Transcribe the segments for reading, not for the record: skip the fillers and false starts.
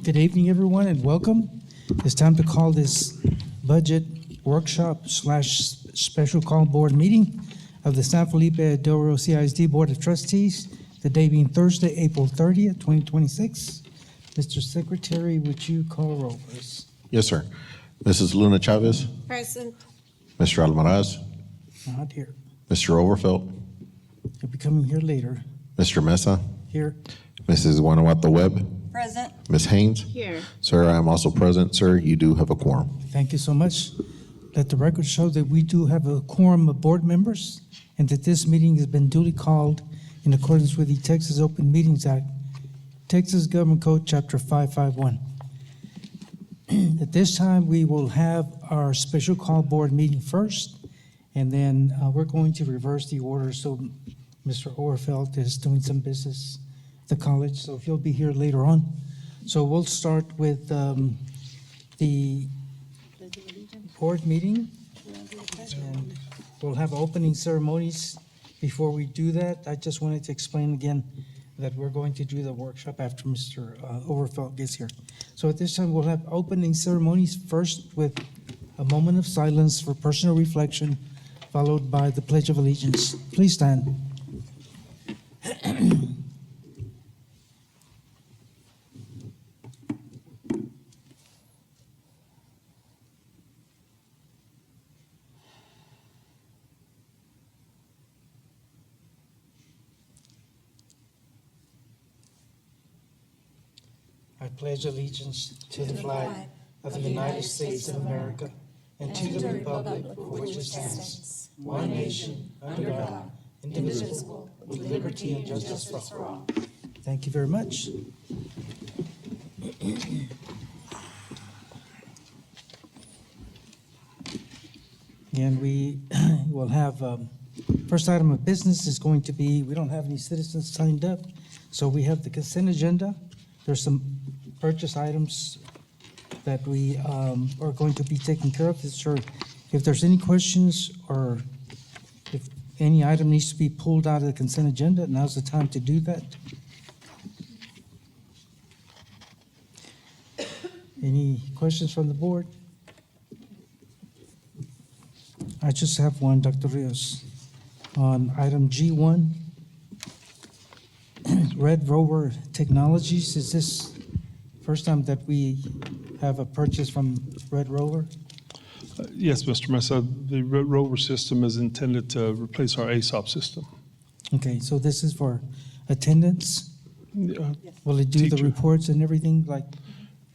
Good evening, everyone, and welcome. It's time to call this budget workshop / special call board meeting of the San Felipe Del Rio CISD Board of Trustees, the day being Thursday, April 30th, 2026. Mr. Secretary, would you call roll, please? Yes, sir. Mrs. Luna Chavez, Present. Mr. Almaraz, Not here. Mr. Overfelt, He'll be coming here later. Mr. Mesa, Here. Mrs. Guanajuato Webb, Present. Ms. Haynes. Here. Sir, I am also present. Sir, you do have a quorum. Thank you so much. Let the record show that we do have a quorum of board members and that this meeting has been duly called in accordance with the Texas Open Meetings Act, Texas Government Code, Chapter 551. At this time, we will have our special call board meeting first, and then we're going to reverse the order. So Mr. Overfelt is doing some business at the college, so he'll be here later on. So we'll start with the board meeting, and we'll have opening ceremonies. Before we do that, I just wanted to explain again that we're going to do the workshop after Mr. Overfelt gets here. So at this time, we'll have opening ceremonies first with a moment of silence for personal reflection, followed by the Pledge of Allegiance. Please stand. I pledge allegiance to the flag of the United States of America and to the republic for which it stands, one nation, under God, indivisible, with liberty and justice for all. Thank you very much. And we will have, first item of business is going to be, we don't have any citizens signed up, so we have the consent agenda. There's some purchase items that we are going to be taking care of. Sure, if there's any questions or if any item needs to be pulled out of the consent agenda, now's the time to do that. Any questions from the board? I just have one, Dr. Rios. On item G1, Red Rover Technologies, is this first time that we have a purchase from Red Rover? Yes, Mr. Mesa, the Red Rover system is intended to replace our ASOP system. Okay, so this is for attendance? Will it do the Teacher. reports and everything like?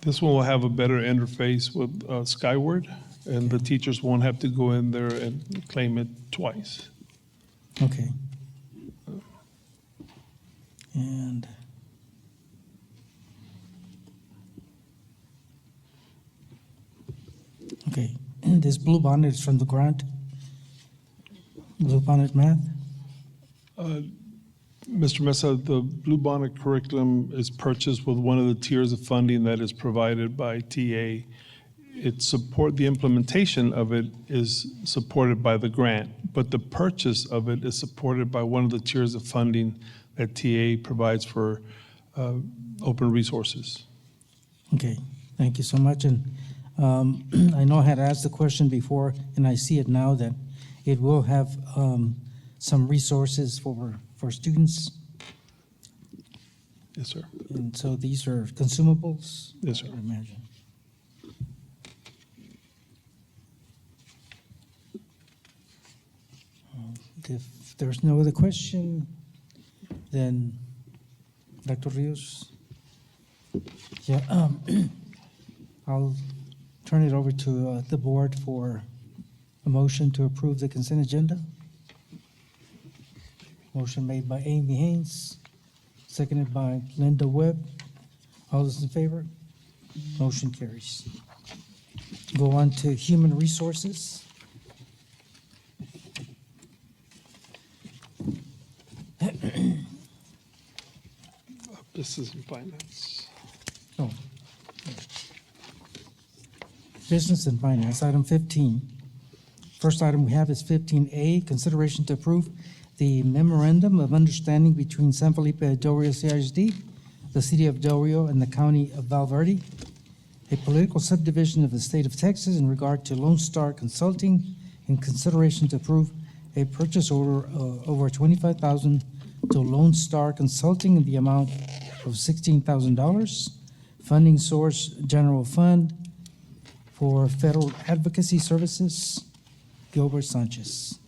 This one will have a better interface with Skyward, and the teachers won't have to go in there and claim it twice. Okay. And okay, and this Blue Bonnet is from the grant? Blue Bonnet Math? Mr. Mesa, the Blue Bonnet curriculum is purchased with one of the tiers of funding that is provided by TA. The implementation of it is supported by the grant, but the purchase of it is supported by one of the tiers of funding that TA provides for open resources. Okay, thank you so much. And I know I had asked the question before, and I see it now that it will have some resources for students. Yes, sir. And so these are consumables? Yes, sir. I imagine. If there's no other question, then Dr. Rios? Yeah, I'll turn it over to the board for a motion to approve the consent agenda. Motion made by Amy Haynes, seconded by Linda Webb. All those in favor? Motion carries. Go on to human resources. This is in finance. Oh. Business and Finance, item 15. First item we have is 15A, consideration to approve the memorandum of understanding between San Felipe Del Rio CISD, the City of Del Rio and the County of Val Verde, a political subdivision of the State of Texas in regard to Lone Star Consulting in consideration to approve a purchase order over $25,000 to Lone Star Consulting in the amount of $16,000. Funding source, general fund for federal advocacy services, Gilbert Sanchez.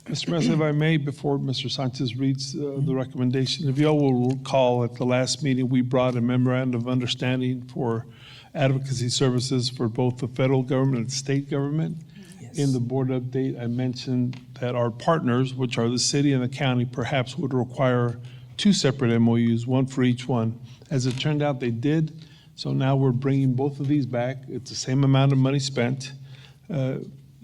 Mr. Mesa, if I may, before Mr. Sanchez reads the recommendation, if you all will recall, at the last meeting, we brought a memorandum of understanding for advocacy services for both the federal government and state government. In the board update, I mentioned that our partners, which are the city and the county, perhaps would require two separate MOUs, one for each one. As it turned out, they did. So now we're bringing both of these back. It's the same amount of money spent.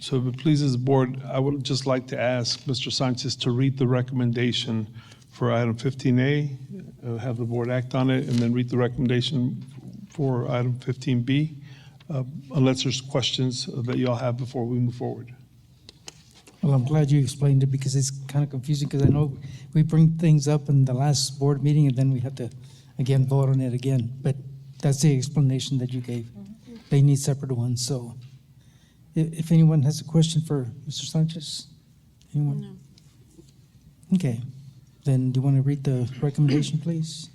So if it pleases the board, I would just like to ask Mr. Sanchez to read the recommendation for item 15A, have the board act on it, and then read the recommendation for item 15B, unless there's questions that y'all have before we move forward. Well, I'm glad you explained it because it's kind of confusing because I know we bring things up in the last board meeting and then we have to, again, vote on it again. But that's the explanation that you gave. They need separate ones, so. If anyone has a question for Mr. Sanchez? Anyone? No. Okay, then do you want to read the recommendation, please?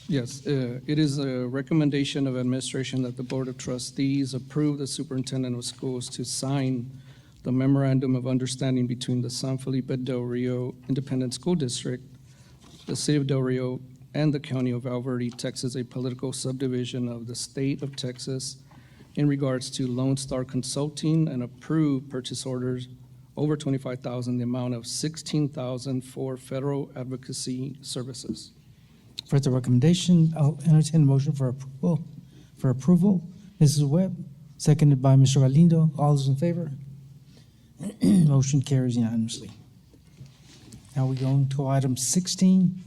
Yes, it is a recommendation of administration that the Board of Trustees approve the Superintendent of Schools to sign the memorandum of understanding between the San Felipe Del Rio Independent School District, the City of Del Rio, and the County of Val Verde, Texas, a political subdivision of the State of Texas in regards to Lone Star Consulting, and approve purchase orders over $25,000, the amount of $16,000 for federal advocacy services. For the recommendation, I'll entertain a motion for approval. Mrs. Webb, seconded by Mr. Galindo. All those in favor? Motion carries unanimously. Now we go into item 16.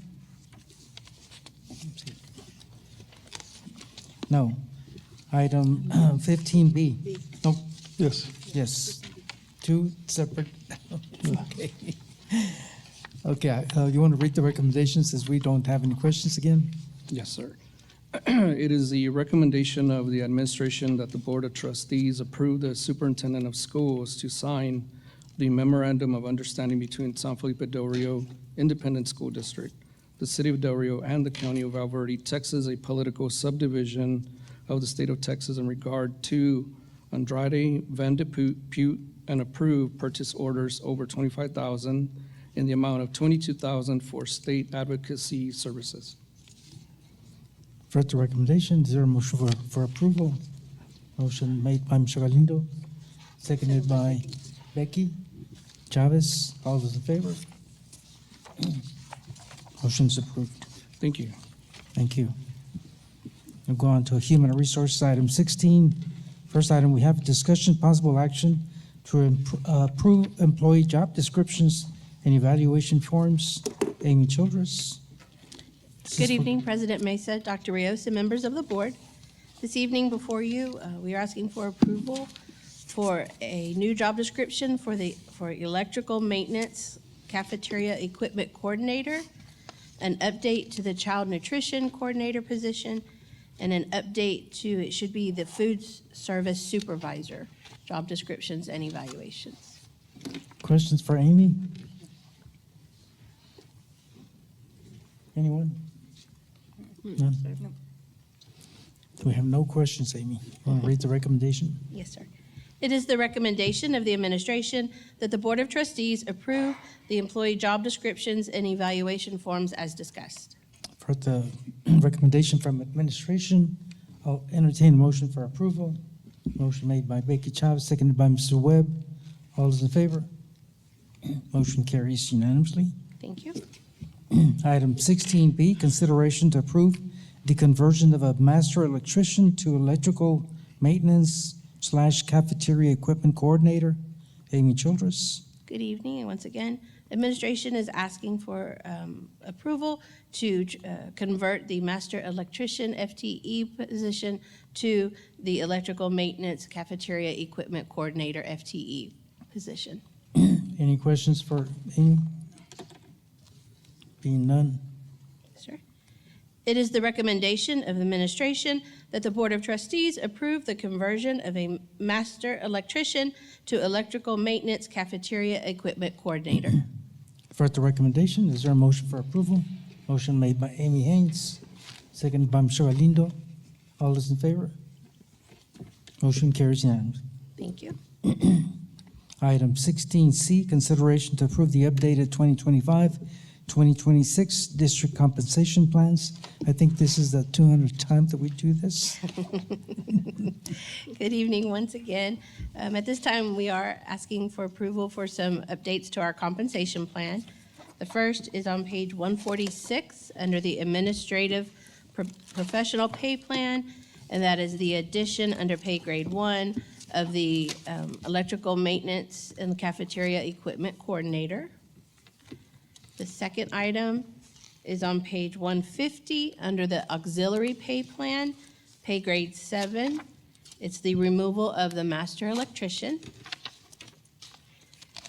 No. Item 15B. No, Yes. yes. Two separate. Okay. Okay, you want to read the recommendations since we don't have any questions again? Yes, sir. It is the recommendation of the administration that the Board of Trustees approve the Superintendent of Schools to sign the memorandum of understanding between San Felipe Del Rio Independent School District, the City of Del Rio, and the County of Val Verde, Texas, a political subdivision of the State of Texas in regard to Andrade Van de Pute, and approve purchase orders over $25,000 in the amount of $22,000 for state advocacy services. For the recommendation, is there a motion for approval? Motion made by Mr. Galindo, seconded by Becky Chavez. All those in favor? Motion's approved. Thank you. Thank you. We'll go on to Human Resources, item 16. First item, we have discussion, possible action to approve employee job descriptions and evaluation forms. Amy Childress. Good evening, President Mesa, Dr. Rios, and members of the board. This evening before you, we are asking for approval for a new job description for electrical maintenance cafeteria equipment coordinator, an update to the child nutrition coordinator position, and an update to, it should be the food service supervisor, job descriptions and evaluations. Questions for Amy? Anyone? None? We have no questions, Amy. Want to read the recommendation? Yes, sir. It is the recommendation of the administration that the Board of Trustees approve the employee job descriptions and evaluation forms as discussed. For the recommendation from administration, I'll entertain a motion for approval. Motion made by Becky Chavez, seconded by Mr. Webb. All those in favor? Motion carries unanimously. Thank you. Item 16B, consideration to approve the conversion of a master electrician to electrical maintenance / cafeteria equipment coordinator. Amy Childress. Good evening, and once again, administration is asking for approval to convert the master electrician FTE position to the electrical maintenance cafeteria equipment coordinator FTE position. Any questions for Amy? Being none, Sir. It is the recommendation of the administration that the Board of Trustees approve the conversion of a master electrician to electrical maintenance cafeteria equipment coordinator. for the recommendation, is there a motion for approval? Motion made by Amy Haynes, seconded by Mr. Galindo. All those in favor? Motion carries unanimously. Thank you. Item 16C, consideration to approve the updated 2025-2026 district compensation plans. I think this is the 200th time that we do this. Good evening once again. At this time, we are asking for approval for some updates to our compensation plan. The first is on page 146, under the administrative professional pay plan, and that is the addition under pay grade 1 of the electrical maintenance and cafeteria equipment coordinator. The second item is on page 150, under the auxiliary pay plan, pay grade 7. It's the removal of the master electrician.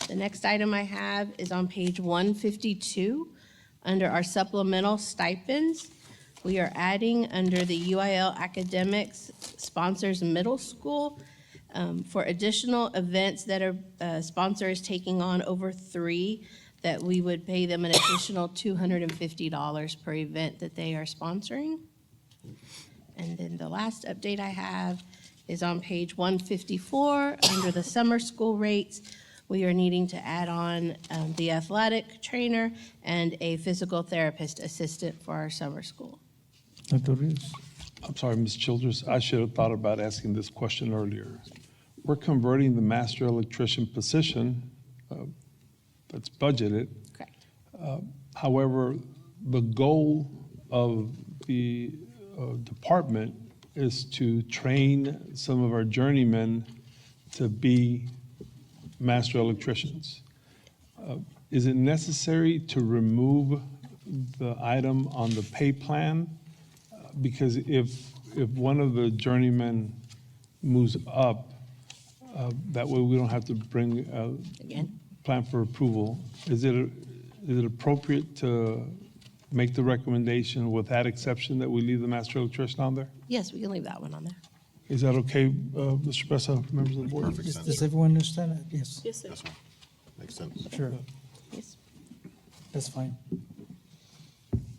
The next item I have is on page 152, under our supplemental stipends. We are adding under the UIL Academics Sponsors Middle School for additional events that our sponsor is taking on over 3, that we would pay them an additional $250 per event that they are sponsoring. And then the last update I have is on page 154, under the summer school rates. We are needing to add on the athletic trainer and a physical therapist assistant for our summer school. Dr. Rios. I'm sorry, Ms. Childers, I should have thought about asking this question earlier. We're converting the master electrician position that's budgeted. Correct. However, the goal of the department is to train some of our journeymen to be master electricians. Is it necessary to remove the item on the pay plan? Because if one of the journeymen moves up, that way we don't have to bring Again? plan for approval. Is it appropriate to make the recommendation with that exception that we leave the master electrician on there? Yes, we can leave that one on there. Is that okay, Mr. Bessa, members of the board? Perfect sense. Does everyone understand it? Yes, Yes, sir. Yes, sir. Makes sense. sure, Yes. that's fine.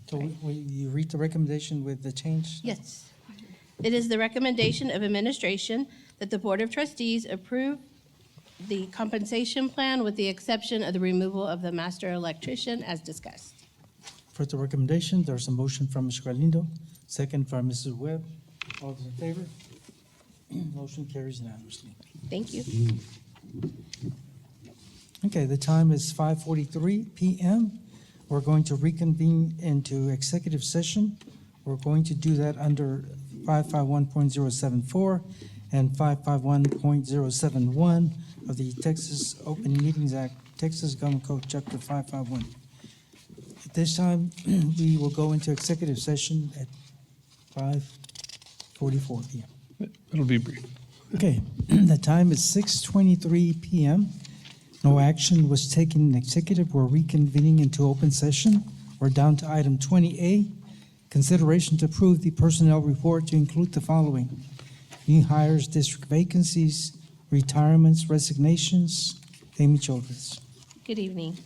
So you read the recommendation with the change? Yes. It is the recommendation of administration that the Board of Trustees approve the compensation plan with the exception of the removal of the master electrician as discussed. For the recommendation, there's a motion from Mr. Galindo, second from Mrs. Webb. All those in favor? Motion carries unanimously. Thank you. Okay, the time is 5:43 PM. We're going to reconvene into executive session. We're going to do that under 551.074 and 551.071 of the Texas Open Meetings Act, Texas Government Code, Chapter 551. At this time, we will go into executive session at 5:44 PM. It'll be brief. Okay, the time is 6:23 PM. No action was taken in executive. We're reconvening into open session. We're down to item 20A, consideration to approve the personnel report to include the following: new hires, district vacancies, retirements, resignations. Amy Childress. Good evening.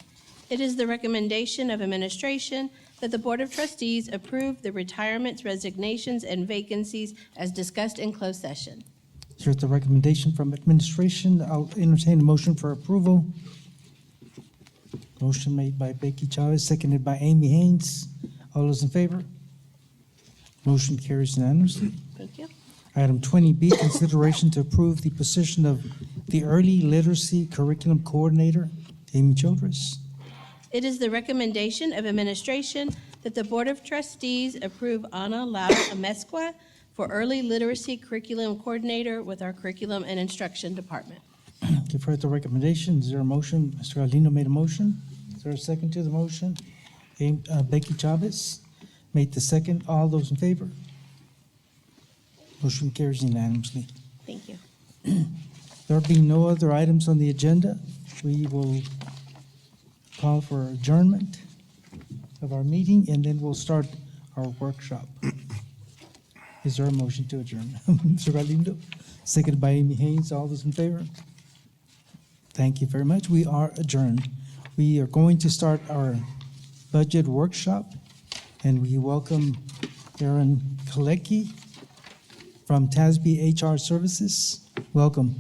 It is the recommendation of administration that the Board of Trustees approve the retirements, resignations, and vacancies as discussed in closed session. Here's the recommendation from administration. I'll entertain a motion for approval. Motion made by Becky Chavez, seconded by Amy Haynes. All those in favor? Motion carries unanimously. Thank you. Item 20B, consideration to approve the position of the Early Literacy Curriculum Coordinator. Amy Childress. It is the recommendation of administration that the Board of Trustees approve Ana Laura Amezcua for Early Literacy Curriculum Coordinator with our Curriculum and Instruction Department. You've heard the recommendation. Is there a motion? Mr. Galindo made a motion. Is there a second to the motion? Becky Chavez made the second. All those in favor? Motion carries unanimously. Thank you. There being no other items on the agenda, we will call for adjournment. of our meeting, and then we'll start our workshop. Is there a motion to adjourn? Mr. Galindo, seconded by Amy Haynes. All those in favor? Thank you very much. We are adjourned. We are going to start our budget workshop, and we welcome Aaron Kalecki from TASB HR Services. Welcome.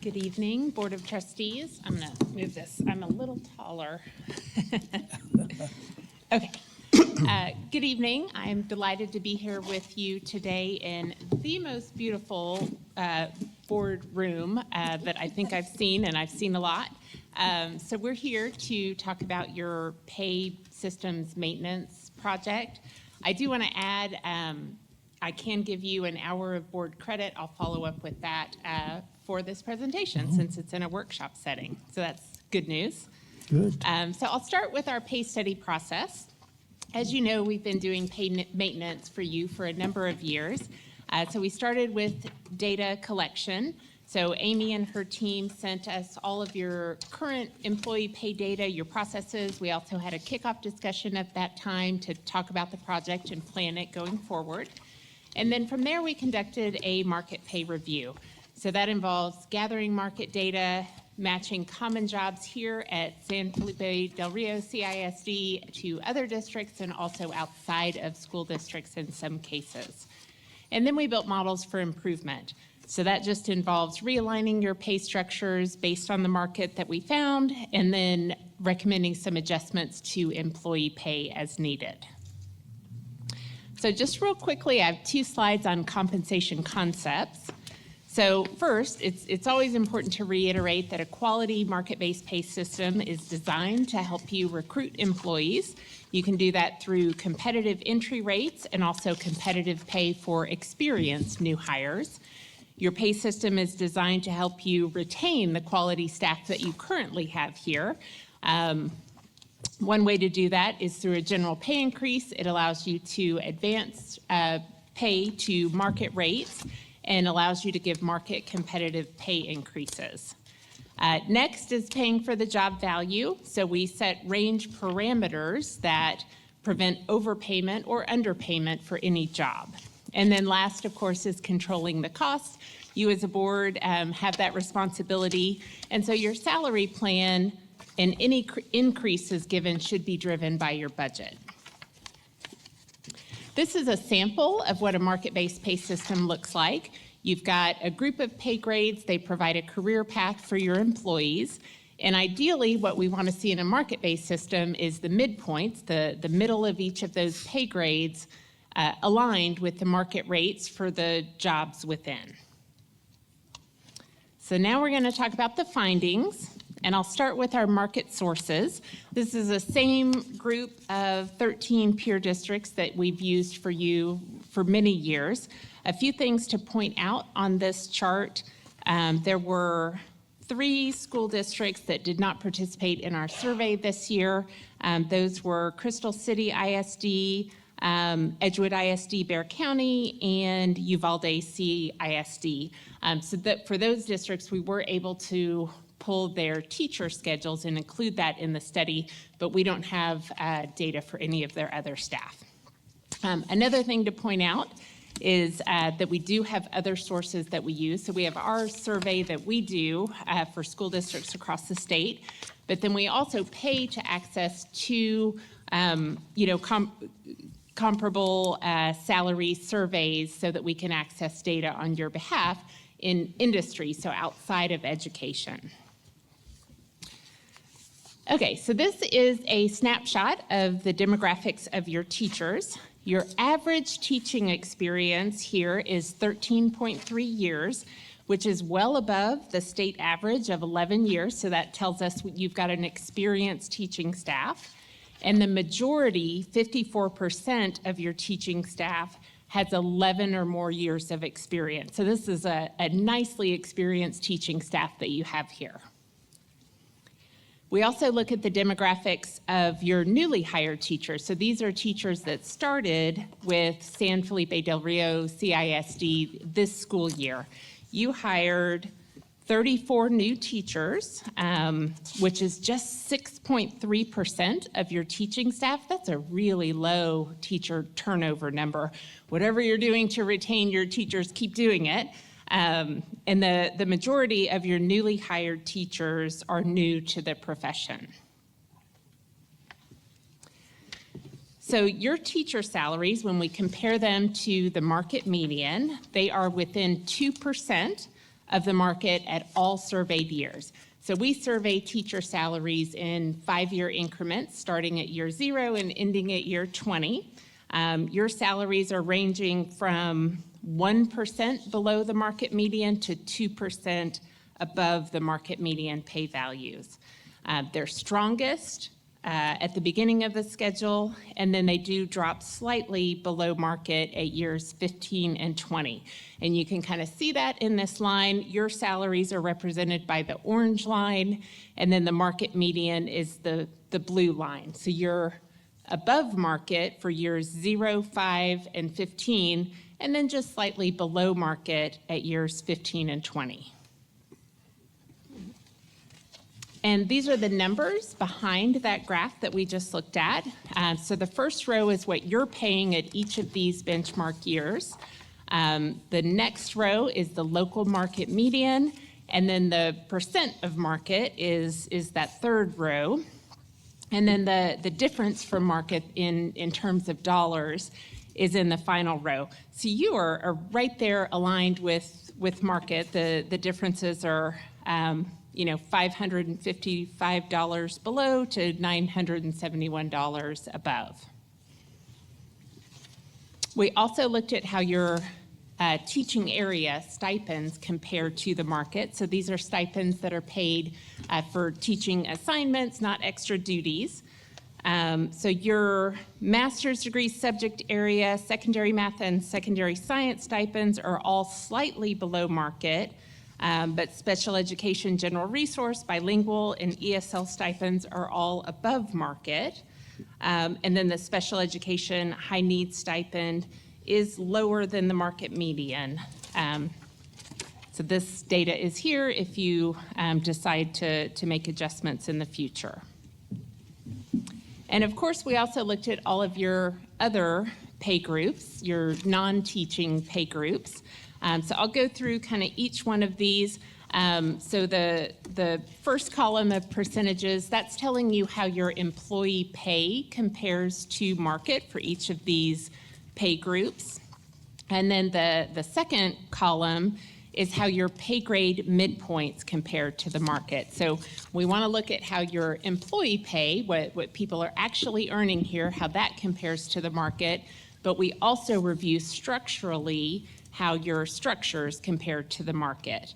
Good evening, Board of Trustees. I'm going to move this. I'm a little taller. Okay. Good evening. I'm delighted to be here with you today in the most beautiful boardroom that I think I've seen, and I've seen a lot. So we're here to talk about your pay systems maintenance project. I do want to add, I can give you an hour of board credit. I'll follow up with that for this presentation since it's in a workshop setting. So that's good news. Good. So I'll start with our pay study process. As you know, we've been doing pay maintenance for you for a number of years. So we started with data collection. So Amy and her team sent us all of your current employee pay data, your processes. We also had a kickoff discussion at that time to talk about the project and plan it going forward. And then from there, we conducted a market pay review. So that involves gathering market data, matching common jobs here at San Felipe Del Rio CISD to other districts and also outside of school districts in some cases. And then we built models for improvement. So that just involves realigning your pay structures based on the market that we found and then recommending some adjustments to employee pay as needed. So just real quickly, I have 2 slides on compensation concepts. So first, it's always important to reiterate that a quality market-based pay system is designed to help you recruit employees. You can do that through competitive entry rates and also competitive pay for experienced new hires. Your pay system is designed to help you retain the quality staff that you currently have here. One way to do that is through a general pay increase. It allows you to advance pay to market rates and allows you to give market competitive pay increases. Next is paying for the job value. So we set range parameters that prevent overpayment or underpayment for any job. And then last, of course, is controlling the cost. You as a board have that responsibility. And so your salary plan and any increases given should be driven by your budget. This is a sample of what a market-based pay system looks like. You've got a group of pay grades. They provide a career path for your employees. And ideally, what we want to see in a market-based system is the midpoints, the middle of each of those pay grades, aligned with the market rates for the jobs within. So now we're going to talk about the findings. And I'll start with our market sources. This is the same group of 13 peer districts that we've used for you for many years. A few things to point out on this chart. There were 3 school districts that did not participate in our survey this year. Those were Crystal City ISD, Edgewood ISD, Bexar County, and Uvalde CISD. So that for those districts, we were able to pull their teacher schedules and include that in the study, but we don't have data for any of their other staff. Another thing to point out is that we do have other sources that we use. So we have our survey that we do for school districts across the state, but then we also pay to access 2, comparable salary surveys so that we can access data on your behalf in industry, so outside of education. Okay, so this is a snapshot of the demographics of your teachers. Your average teaching experience here is 13.3 years, which is well above the state average of 11 years. So that tells us you've got an experienced teaching staff. And the majority, 54% of your teaching staff has 11 or more years of experience. So this is a nicely experienced teaching staff that you have here. We also look at the demographics of your newly hired teachers. So these are teachers that started with San Felipe Del Rio CISD this school year. You hired 34 new teachers, which is just 6.3% of your teaching staff. That's a really low teacher turnover number. Whatever you're doing to retain your teachers, keep doing it. And the majority of your newly hired teachers are new to the profession. So your teacher salaries, when we compare them to the market median, they are within 2% of the market at all surveyed years. So we survey teacher salaries in 5-year increments, starting at year 0 and ending at year 20. Your salaries are ranging from 1% below the market median to 2% above the market median pay values. They're strongest at the beginning of the schedule, and then they do drop slightly below market at years 15 and 20. And you can kind of see that in this line. Your salaries are represented by the orange line, and then the market median is the blue line. So you're above market for years 0, 5, and 15, and then just slightly below market at years 15 and 20. And these are the numbers behind that graph that we just looked at. So the first row is what you're paying at each of these benchmark years. The next row is the local market median, and then the percent of market is that third row. And then the difference from market in terms of dollars is in the final row. So you are right there aligned with market. The differences are $555 below to $971 above. We also looked at how your teaching area stipends compare to the market. So these are stipends that are paid for teaching assignments, not extra duties. So your master's degree subject area, secondary math and secondary science stipends are all slightly below market. But special education, general resource, bilingual, and ESL stipends are all above market. And then the special education high needs stipend is lower than the market median. So this data is here if you decide to make adjustments in the future. And of course, we also looked at all of your other pay groups, your non-teaching pay groups. So I'll go through kind of each one of these. So the first column of percentages, that's telling you how your employee pay compares to market for each of these pay groups. And then the second column is how your pay grade midpoints compare to the market. So we want to look at how your employee pay, what people are actually earning here, how that compares to the market. But we also review structurally how your structures compare to the market.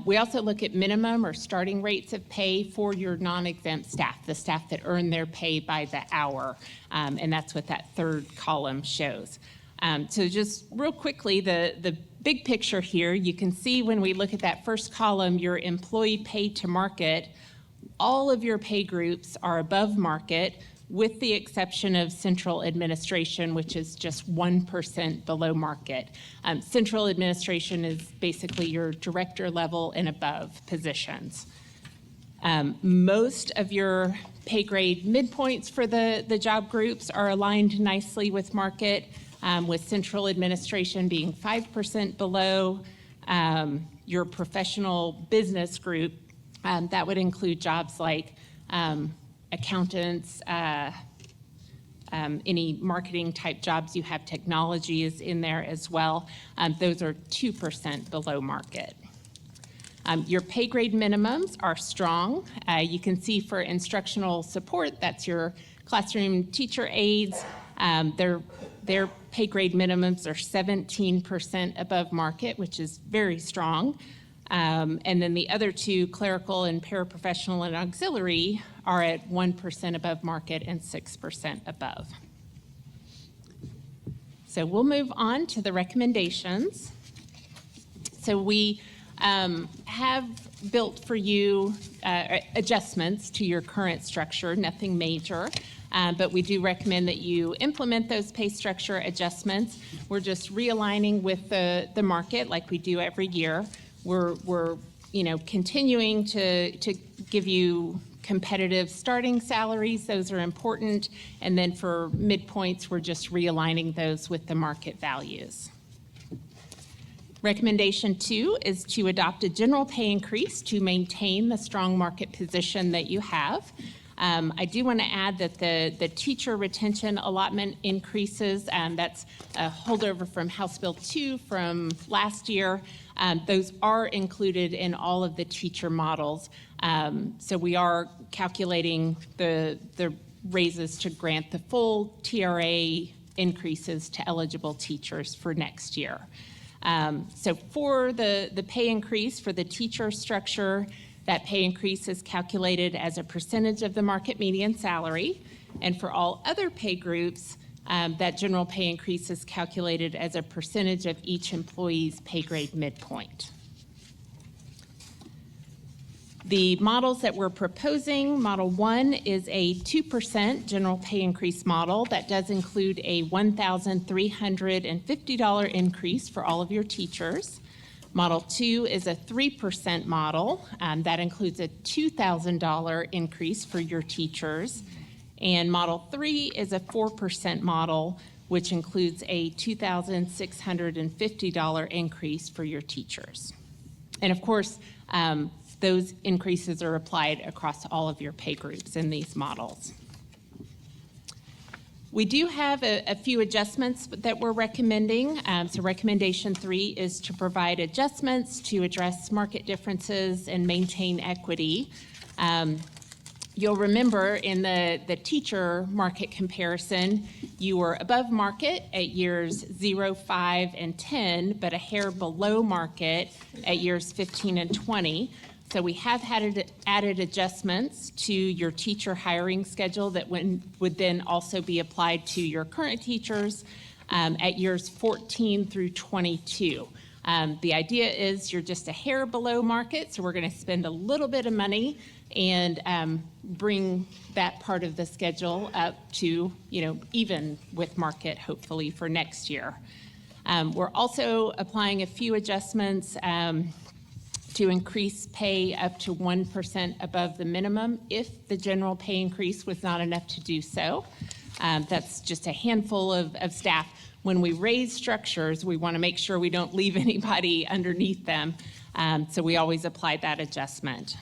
We also look at minimum or starting rates of pay for your non-exempt staff, the staff that earn their pay by the hour, and that's what that third column shows. So just real quickly, the big picture here, you can see when we look at that first column, your employee pay to market, all of your pay groups are above market, with the exception of central administration, which is just 1% below market. Central administration is basically your director level and above positions. Most of your pay grade midpoints for the job groups are aligned nicely with market, with central administration being 5% below. Your professional business group, that would include jobs like accountants, any marketing type jobs you have, technology is in there as well. Those are 2% below market. Your pay grade minimums are strong. You can see for instructional support, that's your classroom teacher aides. Their pay grade minimums are 17% above market, which is very strong. And then the other two, clerical and paraprofessional and auxiliary, are at 1% above market and 6% above. So we'll move on to the recommendations. So we have built for you adjustments to your current structure, nothing major. But we do recommend that you implement those pay structure adjustments. We're just realigning with the market like we do every year. We're continuing to give you competitive starting salaries. Those are important. And then for midpoints, we're just realigning those with the market values. Recommendation 2 is to adopt a general pay increase to maintain the strong market position that you have. I do want to add that the teacher retention allotment increases, that's a holdover from House Bill 2 from last year. Those are included in all of the teacher models. So we are calculating the raises to grant the full TRA increases to eligible teachers for next year. So for the pay increase for the teacher structure, that pay increase is calculated as a percentage of the market median salary. And for all other pay groups, that general pay increase is calculated as a percentage of each employee's pay grade midpoint. The models that we're proposing, Model 1 is a 2% general pay increase model that does include a $1,350 increase for all of your teachers. Model 2 is a 3% model that includes a $2,000 increase for your teachers. And Model 3 is a 4% model, which includes a $2,650 increase for your teachers. And of course, those increases are applied across all of your pay groups in these models. We do have a few adjustments that we're recommending. So recommendation 3 is to provide adjustments to address market differences and maintain equity. You'll remember in the teacher market comparison, you were above market at years 0, 5, and 10, but a hair below market at years 15 and 20. So we have added adjustments to your teacher hiring schedule that would then also be applied to your current teachers at years 14 through 22. The idea is you're just a hair below market, so we're going to spend a little bit of money and bring that part of the schedule up to, even with market, hopefully, for next year. We're also applying a few adjustments to increase pay up to 1% above the minimum if the general pay increase was not enough to do so. That's just a handful of staff. When we raise structures, we want to make sure we don't leave anybody underneath them. So we always apply that adjustment.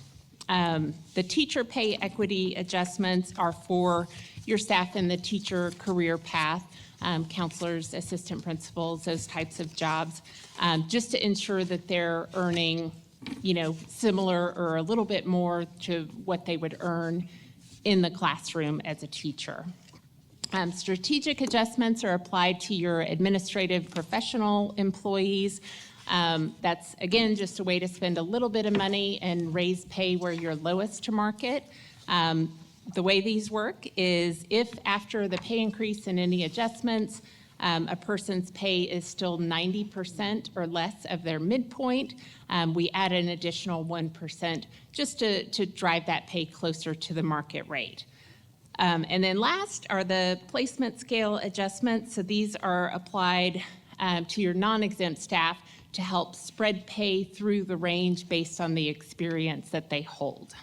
The teacher pay equity adjustments are for your staff in the teacher career path, counselors, assistant principals, those types of jobs, just to ensure that they're earning similar or a little bit more to what they would earn in the classroom as a teacher. Strategic adjustments are applied to your administrative professional employees. That's, again, just a way to spend a little bit of money and raise pay where you're lowest to market. The way these work is if after the pay increase and any adjustments, a person's pay is still 90% or less of their midpoint, we add an additional 1% just to drive that pay closer to the market rate. And then last are the placement scale adjustments. So these are applied to your non-exempt staff to help spread pay through the range based on the experience that they hold.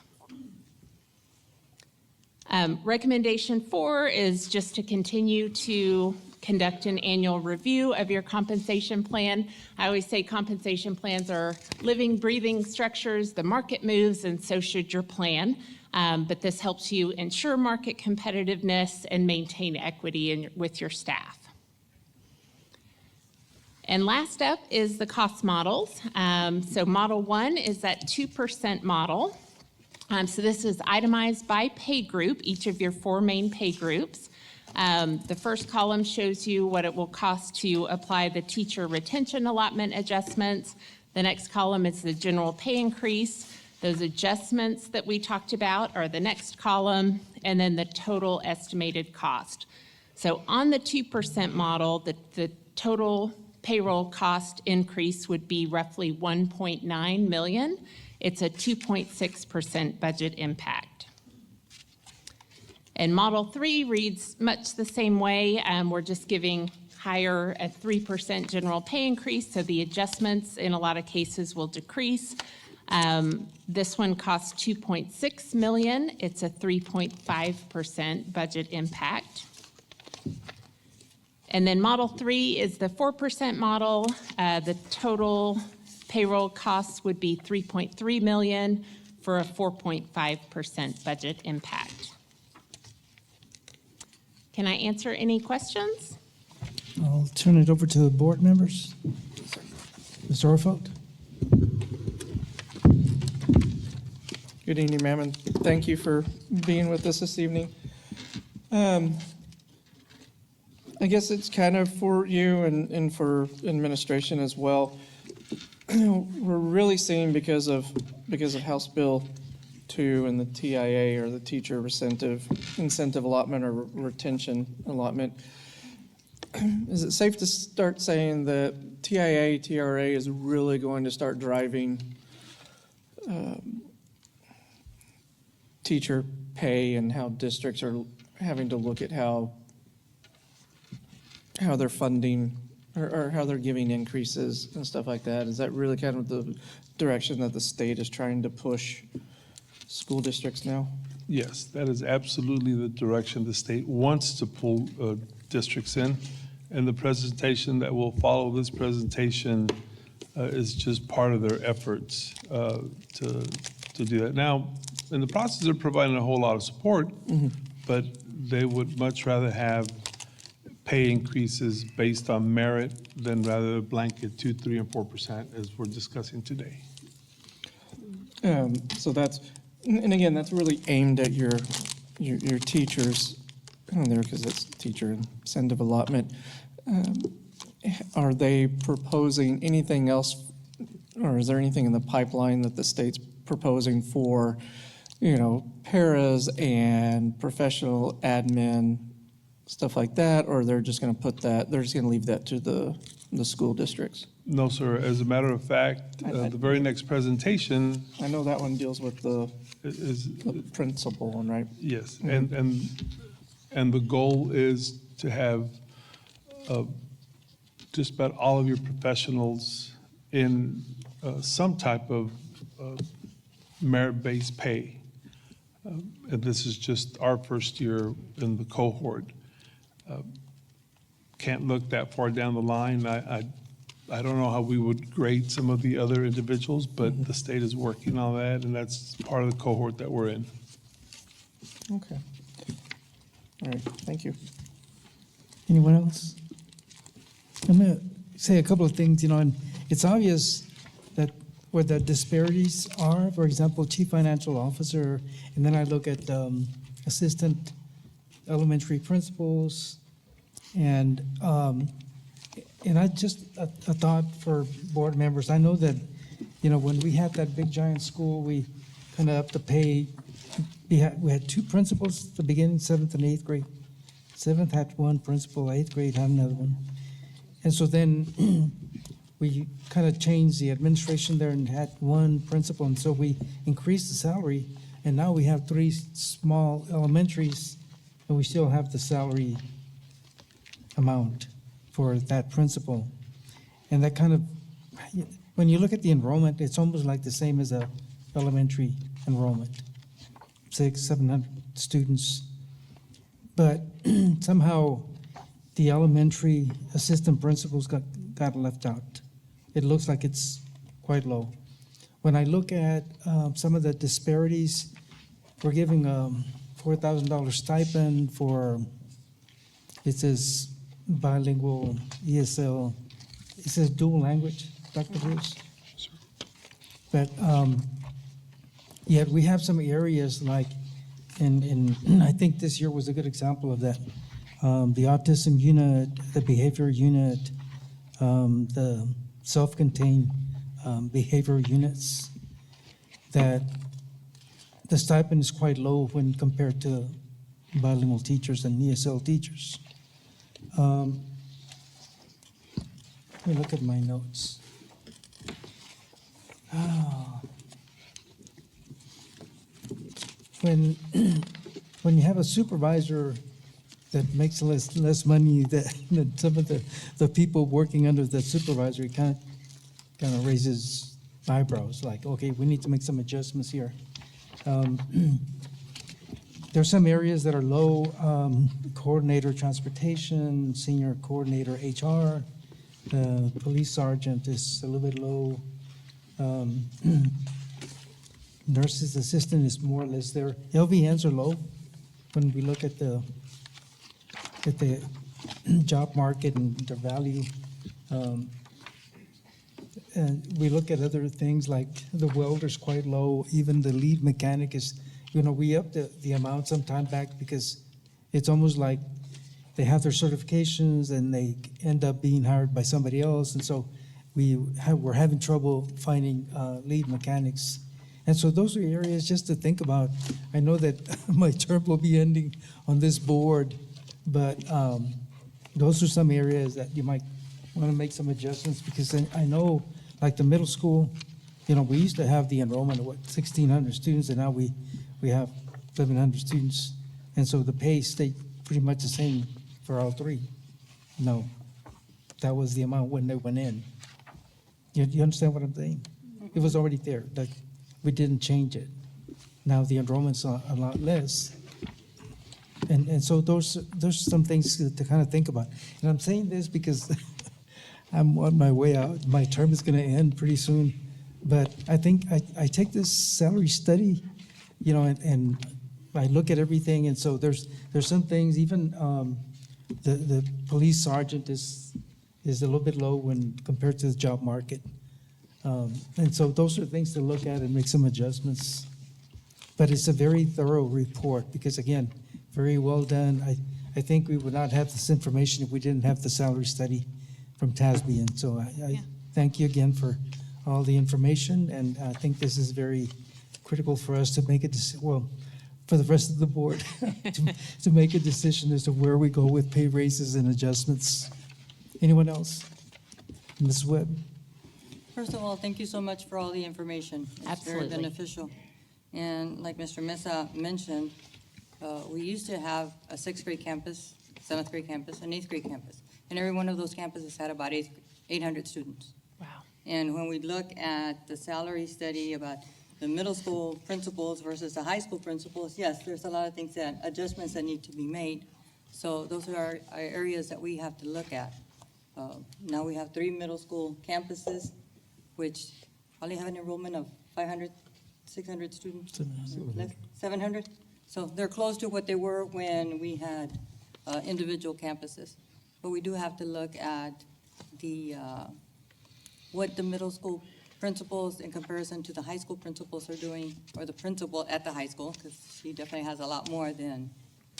Recommendation 4 is just to continue to conduct an annual review of your compensation plan. I always say compensation plans are living, breathing structures. The market moves, and so should your plan. But this helps you ensure market competitiveness and maintain equity with your staff. And last up is the cost models. So Model 1 is that 2% model. So this is itemized by pay group, each of your 4 main pay groups. The first column shows you what it will cost to apply the teacher retention allotment adjustments. The next column is the general pay increase. Those adjustments that we talked about are the next column, and then the total estimated cost. So on the 2% model, the total payroll cost increase would be roughly 1.9 million. It's a 2.6% budget impact. And Model 3 reads much the same way. We're just giving higher a 3% general pay increase, so the adjustments in a lot of cases will decrease. This one costs 2.6 million. It's a 3.5% budget impact. And then Model 3 is the 4% model. The total payroll costs would be 3.3 million for a 4.5% budget impact. Can I answer any questions? I'll turn it over to the board members. Mr. Orfeld? Good evening, ma'am, and thank you for being with us this evening. I guess it's kind of for you and for administration as well. We're really seeing because of House Bill 2 and the TIA, or the teacher incentive allotment or retention allotment. Is it safe to start saying that TIA, TRA is really going to start driving teacher pay and how districts are having to look at how they're funding or how they're giving increases and stuff like that? Is that really kind of the direction that the state is trying to push school districts now? Yes, that is absolutely the direction the state wants to pull districts in. And the presentation that will follow this presentation is just part of their efforts to do that. Now, in the process, they're providing a whole lot of support, but they would much rather have pay increases based on merit than rather blanket 2%, 3%, and 4% as we're discussing today. So that's, and again, that's really aimed at your teachers there, because it's teacher incentive allotment. Are they proposing anything else, or is there anything in the pipeline that the state's proposing for, paras and professional admin, stuff like that, or they're just going to leave that to the school districts? No, sir. As a matter of fact, the very next presentation I know that one deals with the is, principal one, right? yes, and the goal is to have just about all of your professionals in some type of merit-based pay. And this is just our first year in the cohort. Can't look that far down the line. I don't know how we would grade some of the other individuals, but the state is working on that, and that's part of the cohort that we're in. Okay. All right, thank you. Anyone else? I'm going to say a couple of things, and it's obvious that where the disparities are, for example, chief financial officer, and then I look at assistant elementary principals, and I just a thought for board members. I know that, when we had that big giant school, we kind of upped the pay. We had two principals at the beginning, 7th and 8th grade. 7th had one principal, 8th grade had another one. And so then we kind of changed the administration there and had one principal, and so we increased the salary, and now we have 3 small elementaries, and we still have the salary amount for that principal. And that kind of, when you look at the enrollment, it's almost like the same as a elementary enrollment, 600-700 students. But somehow the elementary assistant principals got left out. It looks like it's quite low. When I look at some of the disparities, we're giving a $4,000 stipend for, it says bilingual ESL, it says dual language, Dr. Bruce. But yet we have some areas like, and I think this year was a good example of that. The autism unit, the behavior unit, the self-contained behavior units, that the stipend is quite low when compared to bilingual teachers and ESL teachers. Let me look at my notes. Ah. When, when you have a supervisor that makes less money than some of the people working under the supervisor, it kind of raises eyebrows, like, okay, we need to make some adjustments here. There are some areas that are low, coordinator transportation, senior coordinator HR, police sergeant is a little bit low. Nurse's assistant is more or less there. LVNs are low when we look at the job market and their value. And we look at other things like the welder's quite low, even the lead mechanic is, we upped the amount some time back because it's almost like they have their certifications and they end up being hired by somebody else. And so we're having trouble finding lead mechanics. And so those are areas just to think about. I know that my term will be ending on this board, but those are some areas that you might want to make some adjustments because then I know, like the middle school, we used to have the enrollment of 1,600 students, and now we have 1,100 students. And so the pay stayed pretty much the same for all three. No, that was the amount when they went in. You understand what I'm saying? It was already there. Like, we didn't change it. Now the enrollment's a lot less. And so those are some things to kind of think about. And I'm saying this because I'm on my way out. My term is going to end pretty soon. But I think I take this salary study, and I look at everything. And so there's some things, even the police sergeant is a little bit low when compared to the job market. And so those are things to look at and make some adjustments. But it's a very thorough report because, again, very well done. I think we would not have this information if we didn't have the salary study from TASB. And so I thank you again for all the information. And I think this is very critical for us to make a decision, well, for the rest of the board, to make a decision as to where we go with pay raises and adjustments. Anyone else? Ms. Webb? First of all, thank you so much for all the information. It's very Absolutely. beneficial. And like Mr. Mesa mentioned, we used to have a 6th grade campus, 7th grade campus, and 8th grade campus. And every one of those campuses had about 800 students. Wow. And when we look at the salary study about the middle school principals versus the high school principals, yes, there's a lot of things adjustments that need to be made. So those are our areas that we have to look at. Now we have 3 middle school campuses, which probably have an enrollment of 500, 600 students. 700? So they're close to what they were when we had individual campuses. But we do have to look at what the middle school principals in comparison to the high school principals are doing, or the principal at the high school, because she definitely has a lot more than